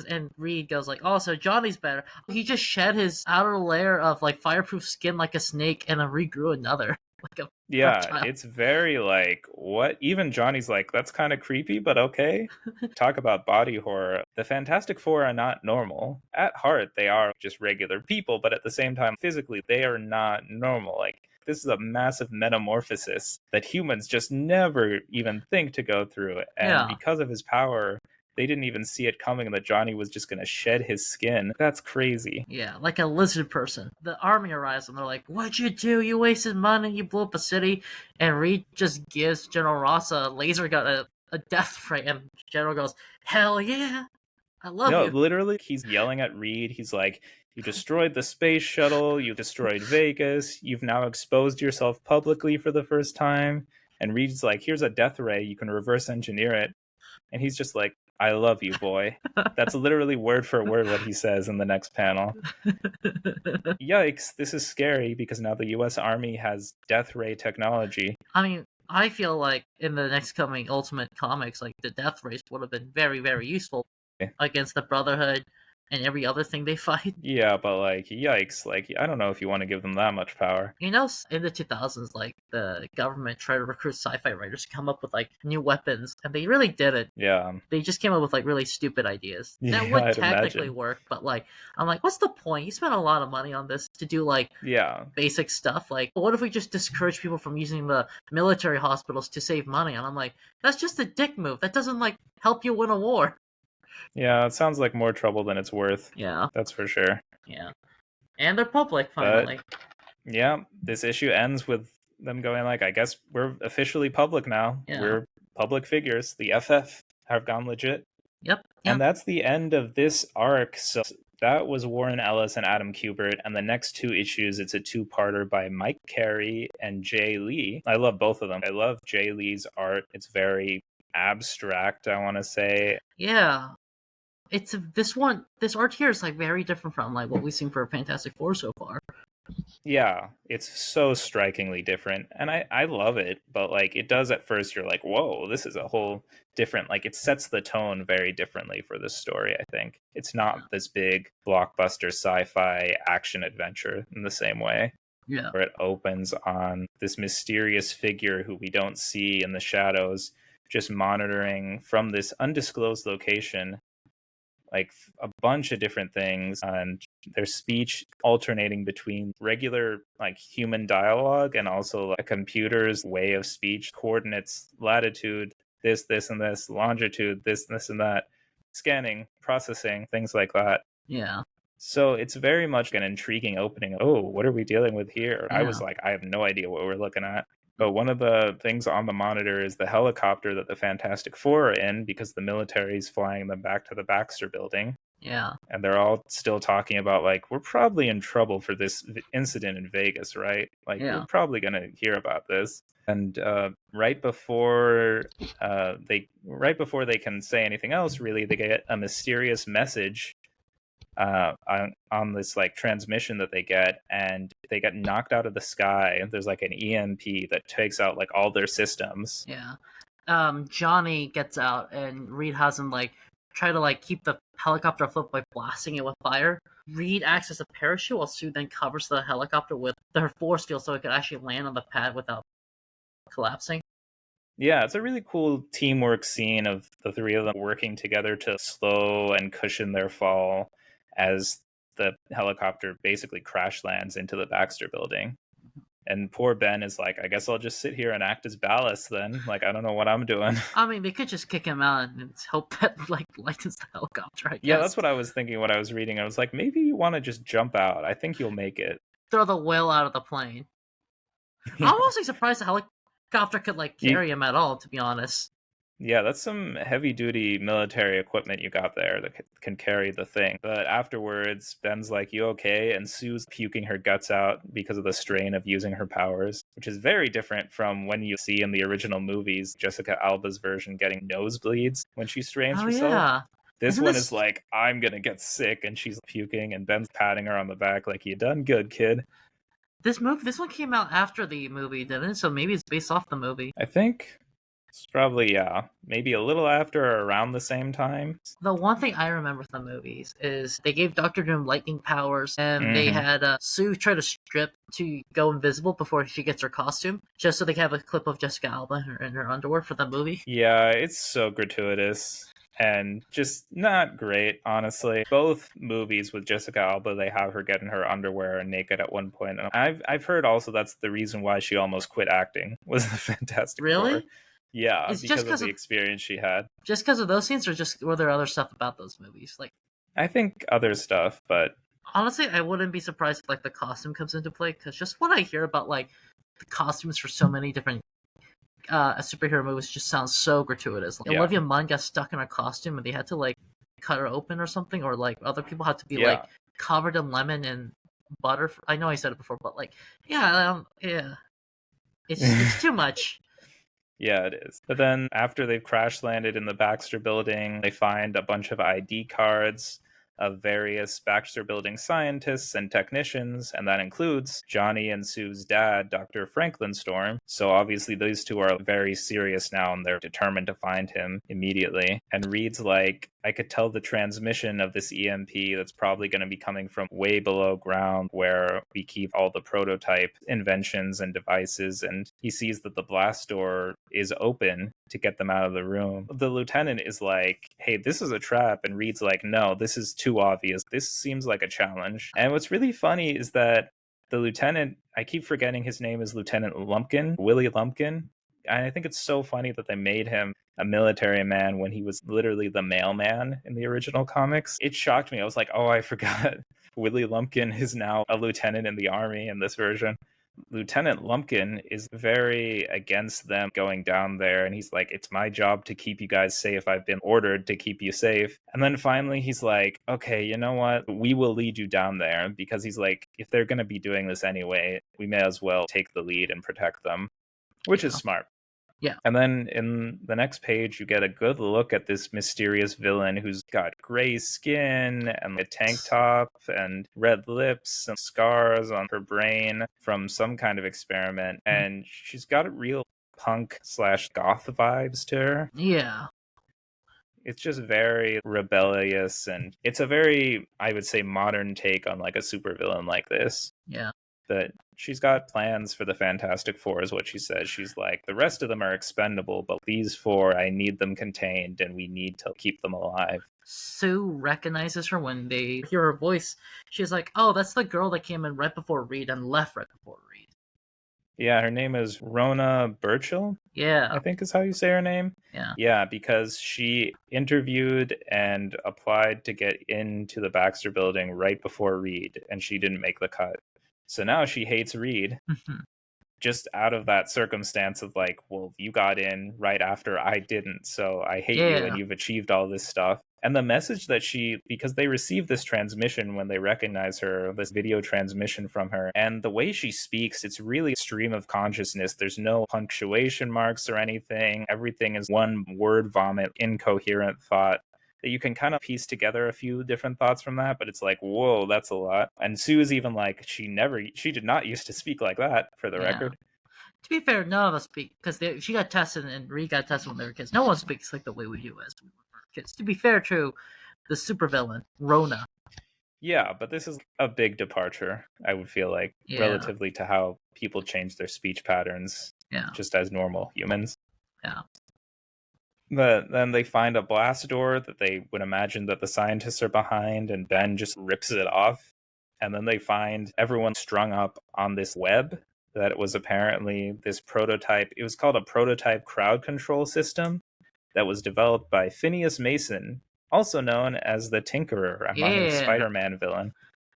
And Reed goes like, oh, so Johnny's better. He just shed his outer layer of like fireproof skin like a snake and then regrew another. Like a reptile. It's very like, what? Even Johnny's like, that's kind of creepy, but okay. Talk about body horror. The Fantastic Four are not normal. At heart, they are just regular people, but at the same time, physically, they are not normal. Like, this is a massive metamorphosis that humans just never even think to go through. And because of his power, they didn't even see it coming that Johnny was just going to shed his skin. That's crazy. Yeah, like a lizard person. The army arrives and they're like, what'd you do? You wasted money. You blew up a city. And Reed just gives General Ross a laser gun, a death ray. And General goes, hell yeah. I love you. No, literally, he's yelling at Reed. He's like, you destroyed the space shuttle. You destroyed Vegas. You've now exposed yourself publicly for the first time. And Reed's like, here's a death ray. You can reverse engineer it. And he's just like, I love you, boy. That's literally word for word what he says in the next panel. Yikes, this is scary because now the US Army has death ray technology. I mean, I feel like in the next coming Ultimate comics, like the Death Race would have been very, very useful against the Brotherhood and every other thing they fight. Yeah, but like, yikes! Like, I don't know if you want to give them that much power. You know, in the 2000s, like the government tried to recruit sci-fi writers to come up with like new weapons, and they really didn't. Yeah, They just came up with like really stupid ideas that yeah, would I'd technically imagine. work, but like I'm like, what's the point? You spent a lot of money on this to do like Yeah, basic stuff. Like, what if we just discourage people from using the military hospitals to save money? And I'm like, that's just a dick move. That doesn't like help you win a war. yeah, it sounds like more trouble than it's worth. Yeah, That's for sure. yeah. And they're public But finally. yeah, this issue ends with them going like, I guess we're officially public now. Yeah. We're public figures. The FF have gone legit. Yep. And Yep. that's the end of this arc. So that was Warren Ellis and Adam Kubert. And the next two issues, it's a two-parter by Mike Carey and Jay Lee. I love both of them. I love Jay Lee's art. It's very abstract, I want to say. Yeah. It's this one. This art here is like very different from like what we've seen for Fantastic Four so far. Yeah, it's so strikingly different. And I love it. But like, it does at first, you're like, whoa, this is a whole different, like, it sets the tone very differently for this story, I think. It's not this big blockbuster sci-fi action adventure in the same way, Yeah. where it opens on this mysterious figure who we don't see in the shadows, just monitoring from this undisclosed location like a bunch of different things, and their speech alternating between regular like human dialogue and also like a computer's way of speech, coordinates, latitude, this and this, longitude, this and that, scanning, processing, things like that. Yeah. So it's very much an intriguing opening. Oh, what are we dealing with here? I was Yeah. like, I have no idea what we're looking at. But one of the things on the monitor is the helicopter that the Fantastic Four are in, because the military's flying them back to the Baxter building. Yeah. And they're all still talking about, like, we're probably in trouble for this incident in Vegas, right? Like, Yeah. we're probably going to hear about this. And right before they can say anything else, really, they get a mysterious message on this like transmission that they get, and they get knocked out of the sky. There's like an EMP that takes out like all their systems. Yeah. Johnny gets out, and Reed has him like try to like keep the helicopter afloat by blasting it with fire. Reed acts as a parachute, while Sue then covers the helicopter with her force field so it could actually land on the pad without collapsing. Yeah, it's a really cool teamwork scene of the three of them working together to slow and cushion their fall as the helicopter basically crash lands into the Baxter building. And poor Ben is like, I guess I'll just sit here and act as ballast then. Like, I don't know what I'm doing. I mean, they could just kick him out and hope that like lightens the helicopter. I Yeah, guess. that's what I was thinking when I was reading. I was like, maybe you want to just jump out. I think you'll make it. Throw the whale out of the plane. Yeah. I'm honestly surprised the helicopter could like carry him at all. To be honest. Yeah, that's some heavy duty military equipment you got there that can carry the thing. But afterwards, Ben's like, you okay? And Sue's puking her guts out because of the strain of using her powers, which is very different from when you see in the original movies Jessica Alba's version getting nosebleeds when she strains Oh herself. yeah. This Isn't one this- is like, I'm gonna get sick, and she's puking, and Ben's patting her on the back like, you done good, kid. This one came out after the movie, didn't it? So maybe it's based off the movie. I think it's probably, yeah, maybe a little after or around the same time. The one thing I remember from the movies is they gave Doctor Doom lightning powers, and they had Sue try to strip to go invisible before she gets her costume, just so they can have a clip of Jessica Alba in her underwear for the movie. Yeah, it's so gratuitous and just not great, honestly. Both movies with Jessica Alba, they have her get in her underwear and naked at one point. And I've heard also that's the reason why she almost quit acting, was the Fantastic Really? Four. Yeah, It's because just of the experience she had. Just because of those scenes, or just were there other stuff about those movies? Like, I think other stuff, but honestly, I wouldn't be surprised if like the costume comes into play, because just what I hear about like the costumes for so many different superhero movies just sounds so gratuitous. Like, Yeah. Olivia Munn got stuck in her costume and they had to like cut her open or something, or like other people had to be Yeah. like covered in lemon and butter. I know I said it before, but like, yeah, it's too much. Yeah, it is. But then after they've crash landed in the Baxter building, they find a bunch of ID cards of various Baxter Building scientists and technicians, and that includes Johnny and Sue's dad, Dr. Franklin Storm. So obviously these two are very serious now, and they're determined to find him immediately. And Reed's like, I could tell the transmission of this EMP that's probably going to be coming from way below ground where we keep all the prototype inventions and devices. And he sees that the blast door is open to get them out of the room. The lieutenant is like, hey, this is a trap. And Reed's like, no, this is too obvious. This seems like a challenge. And what's really funny is that the lieutenant, I keep forgetting his name is Lieutenant Lumpkin, Willie Lumpkin. And I think it's so funny that they made him a military man when he was literally the mailman in the original comics. It shocked me. I was like, oh, I forgot. Willie Lumpkin is now a lieutenant in the army in this version. Lieutenant Lumpkin is very against them going down there, and he's like, it's my job to keep you guys safe. I've been ordered to keep you safe. And then finally he's like, okay, you know what? We will lead you down there, because he's like, if they're going to be doing this anyway, we may as well take the lead and protect them, which is smart. Yeah. And then in the next page, you get a good look at this mysterious villain who's got gray skin and a tank top and red lips and scars on her brain from some kind of experiment. And she's got real punk/goth vibes to her. Yeah. It's just very rebellious, and it's a very, I would say, modern take on like a supervillain like this. Yeah. That she's got plans for the Fantastic Four, is what she says. She's like, the rest of them are expendable, but these four, I need them contained, and we need to keep them alive. Sue recognizes her when they hear her voice. She's like, oh, that's the girl that came in right before Reed and left right before Reed. Yeah, her name is Rona Burchill. Yeah. I think is how you say her name. Yeah. Yeah, because she interviewed and applied to get into the Baxter Building right before Reed, and she didn't make the cut. So now she hates Reed, just out of that circumstance of like, well, you got in right after I didn't, so I hate you, and you've achieved all this stuff. And the message that because they receive this transmission when they recognize her, this video transmission from her, and the way she speaks, it's really stream of consciousness. There's no punctuation marks or anything. Everything is one word vomit, incoherent thought. That you can kind of piece together a few different thoughts from that, but it's like, whoa, that's a lot. And Sue is even like, she did not used to speak like that, for the record. To be fair, none of us speak, because she got tested and Reed got tested when they were kids. No one speaks like the way we do as we were kids. To be fair, true, the supervillain, Rona. Yeah, but this is a big departure, I would feel like, relatively to how people change their speech patterns just as normal humans. Yeah. But then they find a blast door that they would imagine that the scientists are behind, and Ben just rips it off. And then they find everyone strung up on this web that was apparently this prototype. It was called a prototype crowd control system that was developed by Phineas Mason, also known as the Tinkerer among the Spider-Man villain.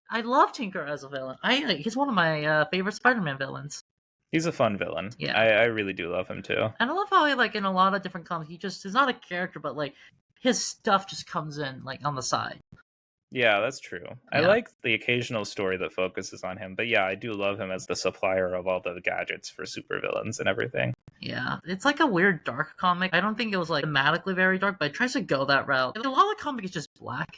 I love Tinker as a villain. He's one of my favorite Spider-Man villains. He's a fun villain. Yeah. I really do love him too. And I love how in a lot of different comics, he's not a character, but his stuff just comes in on the side. Yeah, that's true. Yeah. I like the occasional story that focuses on him, but yeah, I do love him as the supplier of all the gadgets for supervillains and everything. Yeah, it's like a weird dark comic. I don't think it was thematically very dark, but it tries to go that route. A lot of the comic is just black.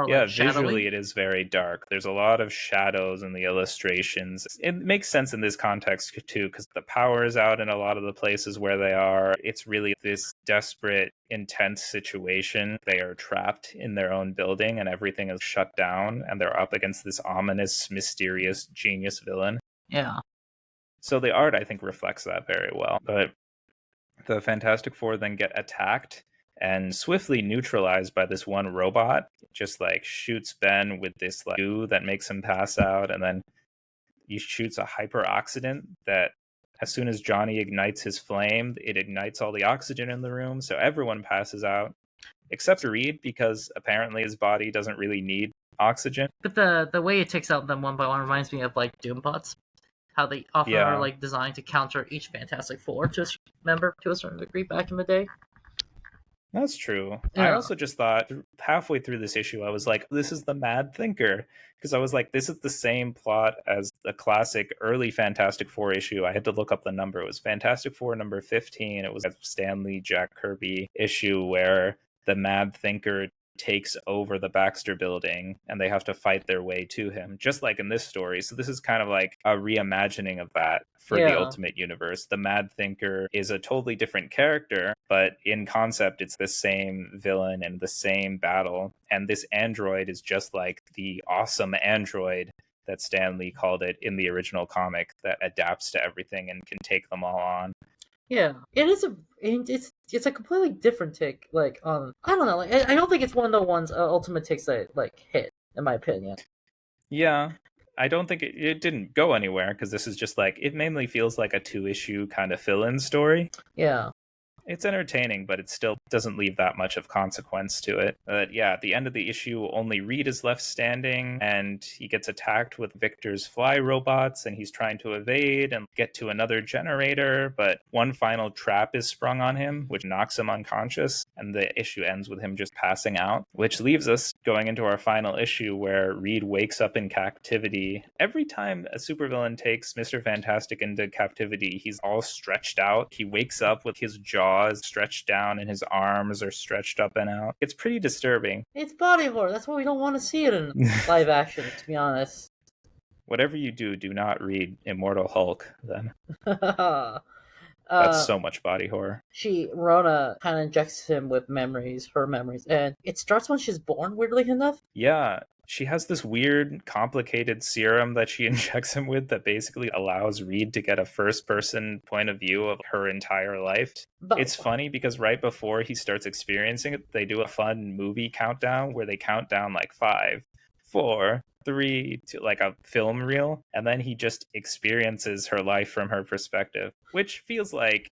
Yeah, visually it is very dark. There's a lot of shadows in the illustrations. It makes sense in this context too, because the power is out in a lot of the places where they are. It's really this desperate, intense situation. They are trapped in their own building and everything is shut down, and they're up against this ominous, mysterious, genius villain. Yeah. So the art, I think, reflects that very well. But the Fantastic Four then get attacked and swiftly neutralized by this one robot. Just shoots Ben with this goo that makes him pass out, and then he shoots a hyperoxidant that as soon as Johnny ignites his flame, it ignites all the oxygen in the room, so everyone passes out except Reed, because apparently his body doesn't really need oxygen. But the way it takes out them one by one reminds me of Doompots, how they often are designed to counter each Fantastic Four to a certain degree back in the day. That's true. Yeah. I also just thought halfway through this issue, I was like, this is the Mad Thinker. Because I was like, this is the same plot as the classic early Fantastic Four issue. I had to look up the number. It was Fantastic Four number 15. It was a Stan Lee, Jack Kirby issue where the Mad Thinker takes over the Baxter building and they have to fight their way to him, just like in this story. So this is kind of like a reimagining of that for the Yeah. Ultimate Universe. The Mad Thinker is a totally different character, but in concept, it's the same villain and the same battle. And this android is just like the awesome android that Stan Lee called it in the original comic, that adapts to everything and can take them all on. Yeah, it's a completely different take. Like, I don't know. Like, I don't think it's one of the ones Ultimate takes that like hit, in my opinion. Yeah, I don't think it didn't go anywhere, because this is just like, it mainly feels like a 2-issue kind of fill-in story. Yeah. It's entertaining, but it still doesn't leave that much of consequence to it. But yeah, at the end of the issue, only Reed is left standing, and he gets attacked with Victor's fly robots, and he's trying to evade and get to another generator, but one final trap is sprung on him, which knocks him unconscious, and the issue ends with him just passing out, which leaves us going into our final issue where Reed wakes up in captivity. Every time a supervillain takes Mr. Fantastic into captivity, he's all stretched out. He wakes up with his jaw stretched down and his arms are stretched up and out. It's pretty disturbing. It's body horror. That's why we don't want to see it in live action, to be honest. Whatever you do not read Immortal Hulk, then. That's so much body horror. Rona kind of injects him with her memories, and it starts when she's born, weirdly enough. Yeah, she has this weird, complicated serum that she injects him with that basically allows Reed to get a first-person point of view of her entire life. But it's funny because right before he starts experiencing it, they do a fun movie countdown where they count down like 5, 4, 3, 2, like a film reel, and then he just experiences her life from her perspective, which feels like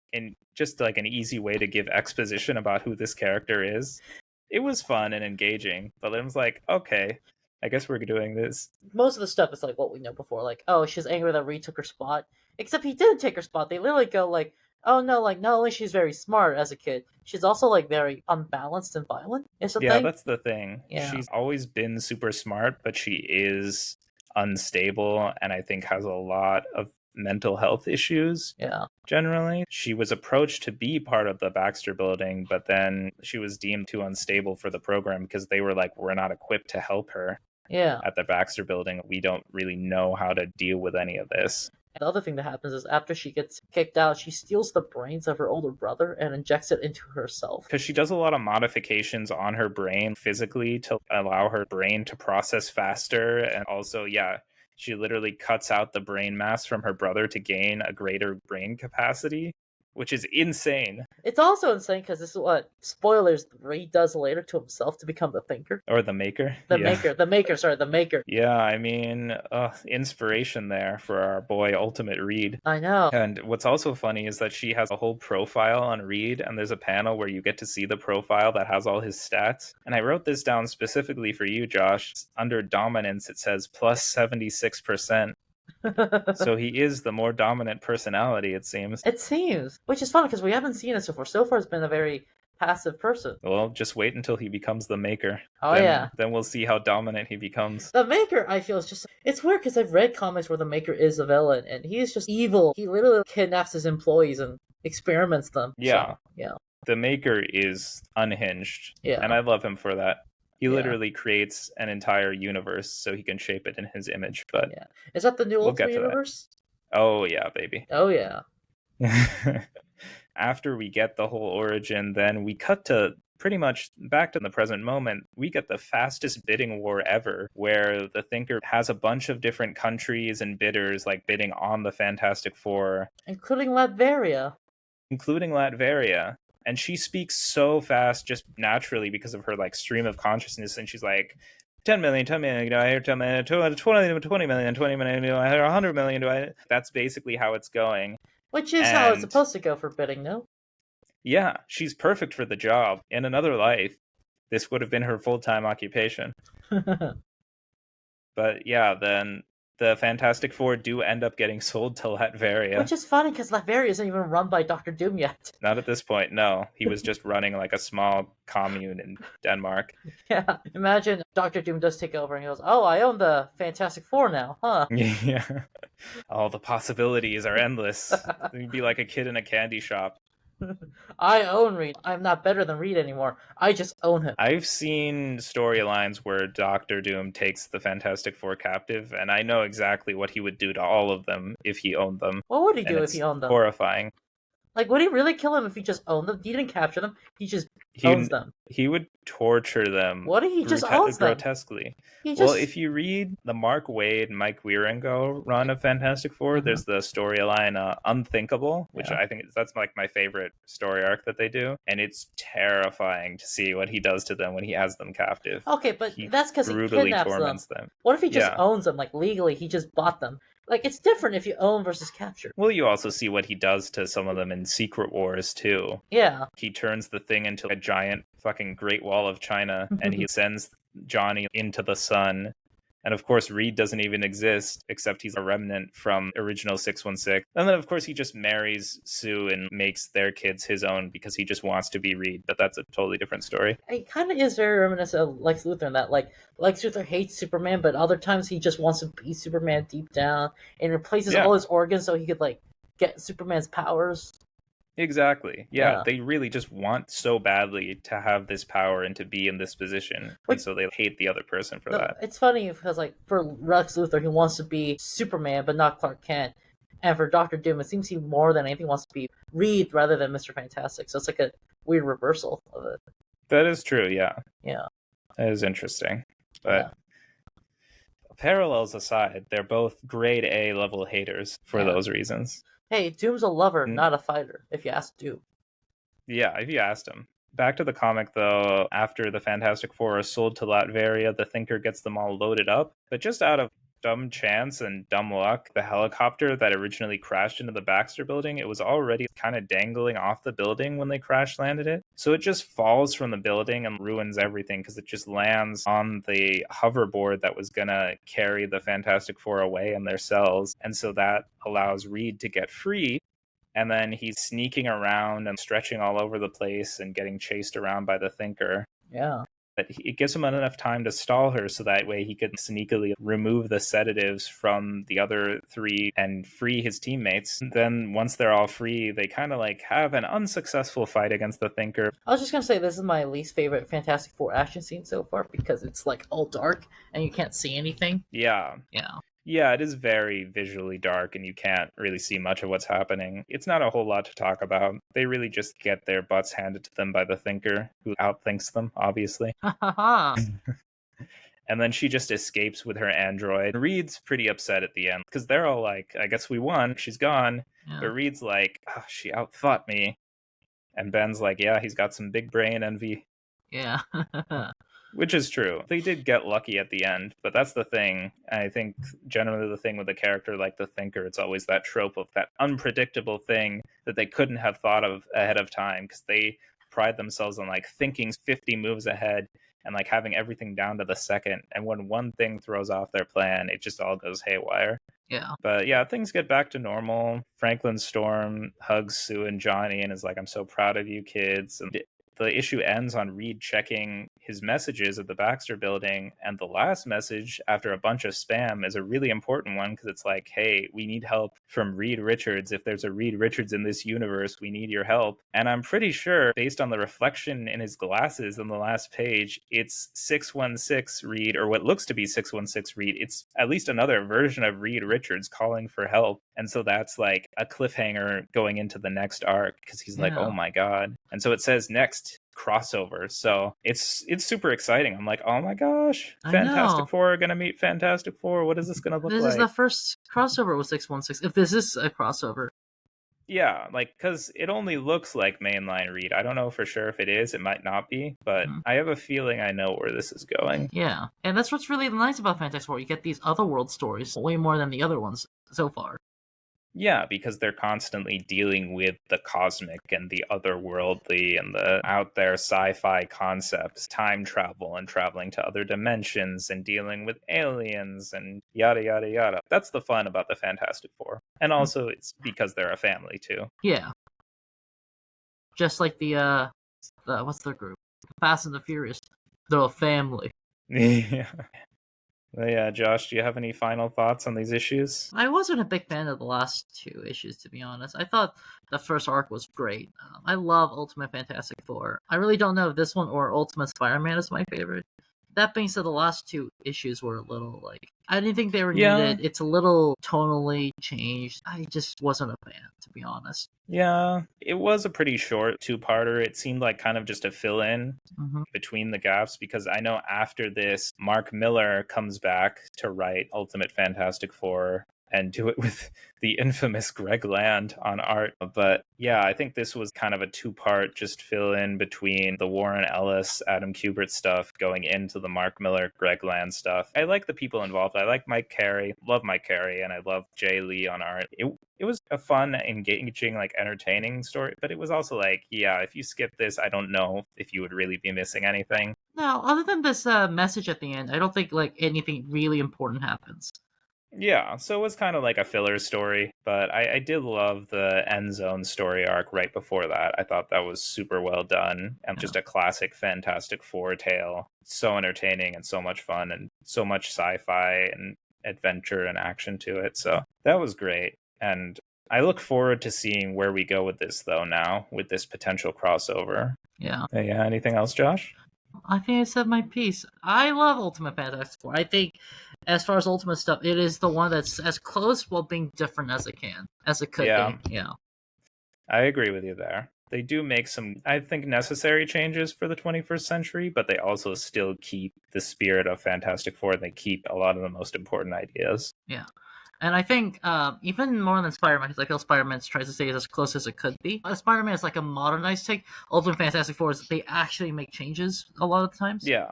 just like an easy way to give exposition about who this character is. It was fun and engaging, but then I was like, okay, I guess we're doing this. Most of the stuff is like what we know before, like, oh, she's angry that Reed took her spot. Except he didn't take her spot. They literally go like, oh no, like not only she's very smart as a kid, she's also like very unbalanced and violent. Yeah, that's the thing. Yeah. She's always been super smart, but she is unstable and I think has a lot of mental health issues. Yeah. Generally, she was approached to be part of the Baxter building, but then she was deemed too unstable for the program because they were like, we're not equipped to help her. Yeah. At the Baxter building, we don't really know how to deal with any of this. The other thing that happens is after she gets kicked out, she steals the brains of her older brother and injects it into herself. Because she does a lot of modifications on her brain physically to allow her brain to process faster. And also, yeah, she literally cuts out the brain mass from her brother to gain a greater brain capacity, which is insane. It's also insane because this is what, spoilers, Reed does later to himself to become the Thinker. Or the Maker. The Maker. Yeah, I mean, inspiration there for our boy Ultimate Reed. I know. And what's also funny is that she has a whole profile on Reed, and there's a panel where you get to see the profile that has all his stats. And I wrote this down specifically for you, Josh. Under dominance, it says plus 76%. So he is the more dominant personality, it seems. It seems. Which is funny because we haven't seen this before. So far, it's been a very passive person. Well, just wait until he becomes the Maker. Oh, yeah. Then we'll see how dominant he becomes. The Maker, I feel, is just... It's weird because I've read comics where the Maker is a villain, and he is just evil. He literally kidnaps his employees and experiments them. Yeah. So, yeah. The Maker is unhinged. Yeah. And I love him for that. He literally creates an entire universe so he can shape it in his image. But yeah. Is that the new Ultimate Universe? Oh, yeah, baby. Oh, yeah. After we get the whole origin, then we cut to pretty much back to the present moment. We get the fastest bidding war ever, where the Thinker has a bunch of different countries and bidders like bidding on the Fantastic Four. Including Latveria. And she speaks so fast just naturally because of her like stream of consciousness, and she's like 10 million, 10 million, I hear 10 million, 20 million, 20 million, I hear 100 million, That's basically how it's going. Which is how it's supposed to go for bidding, no? Yeah, she's perfect for the job. In another life, this would have been her full-time occupation. But yeah, then the Fantastic Four do end up getting sold to Latveria. Which is funny, because Latveria isn't even run by Dr. Doom yet. Not at this point, no. He was just running like a small commune in Denmark. Yeah, imagine Dr. Doom does take over and he goes, oh, I own the Fantastic Four now, huh? Yeah. All the possibilities are endless. You'd be like a kid in a candy shop. I own Reed. I'm not better than Reed anymore. I just own him. I've seen storylines where Doctor Doom takes the Fantastic Four captive, and I know exactly what he would do to all of them if he owned them, What would he and do if he it's owned them? horrifying. Like, would he really kill them if he just owned them? He didn't capture them. He just owns He them. he would torture them What if he just owns them? grotesquely. He Well, just. if you read the Mark Waid and Mike Wieringo run of Fantastic Four, Mhm. there's the storyline Unthinkable, which Yeah. I think that's like my favorite story arc that they do, and it's terrifying to see what he does to them when he has them captive. Okay, but He that's because he brutally kidnaps them. torments them. What if he just Yeah. owns them, like legally? He just bought them. Like, it's different if you own versus capture. Well, you also see what he does to some of them in Secret Wars too. Yeah. He turns the thing into a giant fucking Great Wall of China, and he sends Johnny into the sun. And of course, Reed doesn't even exist, except he's a remnant from original 616. And then, of course, he just marries Sue and makes their kids his own because he just wants to be Reed. But that's a totally different story. It kind of is very reminiscent of Lex Luthor in that, like, Lex Luthor hates Superman, but other times he just wants to be Superman deep down and replaces Yeah, all his organs so he could, like, get Superman's powers. exactly. Yeah, Yeah. they really just want so badly to have this power and to be in this position. And so they hate the other person for No, that. it's funny because, like, for Lex Luthor, he wants to be Superman, but not Clark Kent. And for Doctor Doom, it seems he more than anything wants to be Reed rather than Mr. Fantastic. So it's like a weird reversal of it. That is true, yeah. Yeah. That is interesting. But Yeah. parallels aside, they're both grade A level haters for Yeah. those reasons. Hey, Doom's a lover, Mm. not a fighter, if you ask Doom. Yeah, if you asked him. Back to the comic, though, after the Fantastic Four are sold to Latveria, the Thinker gets them all loaded up. But just out of dumb chance and dumb luck, the helicopter that originally crashed into the Baxter building, it was already kind of dangling off the building when they crash landed it. So it just falls from the building and ruins everything because it just lands on the hoverboard that was going to carry the Fantastic Four away in their cells. And so that allows Reed to get free. And then he's sneaking around and stretching all over the place and getting chased around by the Thinker. Yeah. But it gives him enough time to stall her so that way he could sneakily remove the sedatives from the other three and free his teammates. Then once they're all free, they kind of like have an unsuccessful fight against the Thinker. I was just gonna say this is my least favorite Fantastic Four action scene so far because it's like all dark and you can't see anything. Yeah. Yeah. Yeah, it is very visually dark and you can't really see much of what's happening. It's not a whole lot to talk about. They really just get their butts handed to them by the Thinker, who outthinks them, obviously. Ha ha ha. And then she just escapes with her android. Reed's pretty upset at the end because they're all like, I guess we won. She's gone. Yeah. But Reed's like, oh, she outthought me. And Ben's like, yeah, he's got some big brain envy. Yeah. Which is true. They did get lucky at the end, but that's the thing. I think generally the thing with a character like the Thinker, it's always that trope of that unpredictable thing that they couldn't have thought of ahead of time because they pride themselves on like thinking 50 moves ahead and like having everything down to the second. And when one thing throws off their plan, it just all goes haywire. Yeah. But yeah, things get back to normal. Franklin Storm hugs Sue and Johnny and is like, I'm so proud of you kids. And the issue ends on Reed checking his messages at the Baxter building, and the last message after a bunch of spam is a really important one because it's like, hey, we need help from Reed Richards. If there's a Reed Richards in this universe, we need your help. And I'm pretty sure, based on the reflection in his glasses on the last page, it's 616 Reed, or what looks to be 616 Reed. It's at least another version of Reed Richards calling for help. And so that's like a cliffhanger going into the next arc because he's like, oh my God. And so it says next crossover. So it's super exciting. I'm like, oh my gosh, Fantastic Four are gonna meet Fantastic Four. What is this gonna look like? This is the first crossover with 616. If this is a crossover. Yeah, like, because it only looks like mainline Reed. I don't know for sure if it is. It might not be, but I have a feeling I know where this is going. Yeah, and that's what's really nice about Fantastic Four. You get these otherworld stories way more than the other ones so far. Yeah, because they're constantly dealing with the cosmic and the otherworldly and the out there sci-fi concepts, time travel and traveling to other dimensions and dealing with aliens and yada yada yada. That's the fun about the Fantastic Four. And also it's because they're a family too. Yeah. Just like the what's their group? Fast and the Furious. They're a family. Yeah. Well, yeah, Josh, do you have any final thoughts on these issues? I wasn't a big fan of the last two issues, to be honest. I thought the first arc was great. I love Ultimate Fantastic Four. I really don't know if this one or Ultimate Spider-Man is my favorite. That being said, the last two issues were a little like I didn't think they were Yeah, needed. It's a little tonally changed. I just wasn't a fan, to be honest. yeah. It was a pretty short two-parter. It seemed like kind of just a fill-in Hmm. between the gaps because I know after this, Mark Miller comes back to write Ultimate Fantastic Four and do it with the infamous Greg Land on art. But yeah, I think this was kind of a two-part just fill in between the Warren Ellis, Adam Kubert stuff going into the Mark Miller, Greg Land stuff. I like the people involved. I like Mike Carey, love Mike Carey, and I love Jay Lee on art. It was a fun, engaging, like entertaining story, but it was also like, yeah, if you skip this, I don't know if you would really be missing anything. No, other than this message at the end, I don't think like anything really important happens. Yeah, so it was kind of like a filler story, but I did love the end zone story arc right before that. I thought that was super well done and Yeah, just a classic Fantastic Four tale. So entertaining and so much fun and so much sci-fi and adventure and action to it. So that was great. And I look forward to seeing where we go with this though now with this potential crossover. yeah. Yeah, anything else, Josh? I think I said my piece. I love Ultimate Fantastic Four. I think, as far as Ultimate stuff, it is the one that's as close while being different as it could Yeah, be. Yeah, I agree with you there. They do make some, I think, necessary changes for the 21st century, but they also still keep the spirit of Fantastic Four. They keep a lot of the most important ideas. yeah. And I think even more than Spider-Man, because I feel Spider-Man tries to stay as close as it could be. Spider-Man is like a modernized take. Ultimate Fantastic Four is they actually make changes a lot of the times. Yeah,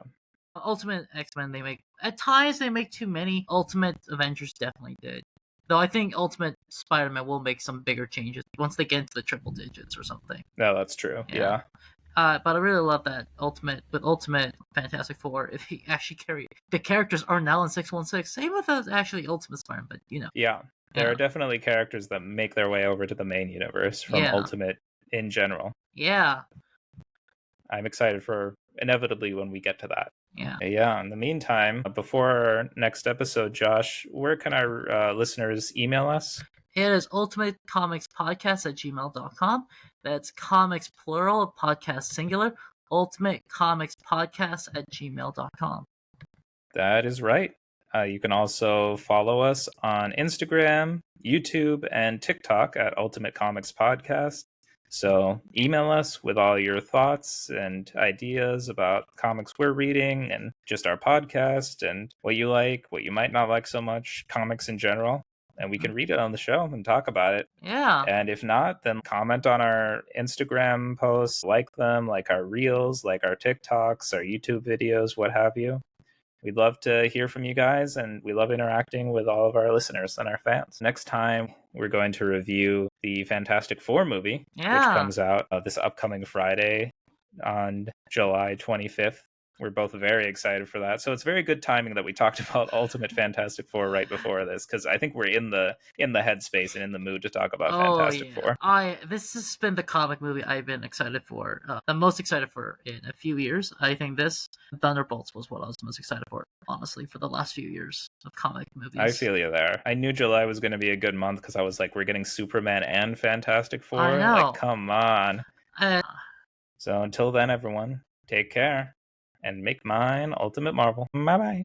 Ultimate X-Men, they make at times they make too many. Ultimate Avengers definitely did. Though I think Ultimate Spider-Man will make some bigger changes once they get into the triple digits or something. no, that's true. Yeah. Yeah. But I really love that Ultimate Fantastic Four. If he actually carry the characters are now in 616. Same with actually Ultimate Spider-Man, but Yeah. There yeah, are definitely characters that make their way over to the main universe from yeah, Ultimate in general. yeah, I'm excited for inevitably when we get to that. yeah. Yeah, in the meantime, before our next episode, Josh, where can our listeners email us? It is ultimatecomicspodcast@gmail.com. That's comics plural, podcast singular. Ultimatecomicspodcast@gmail.com. That is right. You can also follow us on Instagram, YouTube, and TikTok at Ultimate Comics Podcast. So email us with all your thoughts and ideas about comics we're reading and just our podcast and what you like, what you might not like so much, comics in general. And we can read it on the show and talk about it. Yeah, And if not, then comment on our Instagram posts, like them, like our reels, like our TikToks, our YouTube videos, what have you. We'd love to hear from you guys, and we love interacting with all of our listeners and our fans. Next time, we're going to review the Fantastic Four movie, which yeah, comes out this upcoming Friday on July 25th. We're both very excited for that. So it's very good timing that we talked about Ultimate Fantastic Four right before this, because I think we're in the headspace and in the mood to talk about Oh Fantastic yeah, Four. this has been the comic movie I've been excited for. The most excited for in a few years. I think this Thunderbolts was what I was most excited for, honestly, for the last few years of comic I movies. feel you there. I knew July was going to be a good month because I was like, we're getting Superman and Fantastic I Four. Like, know. come on. Uh, So until then, everyone, take care and make mine Ultimate Marvel. Bye bye.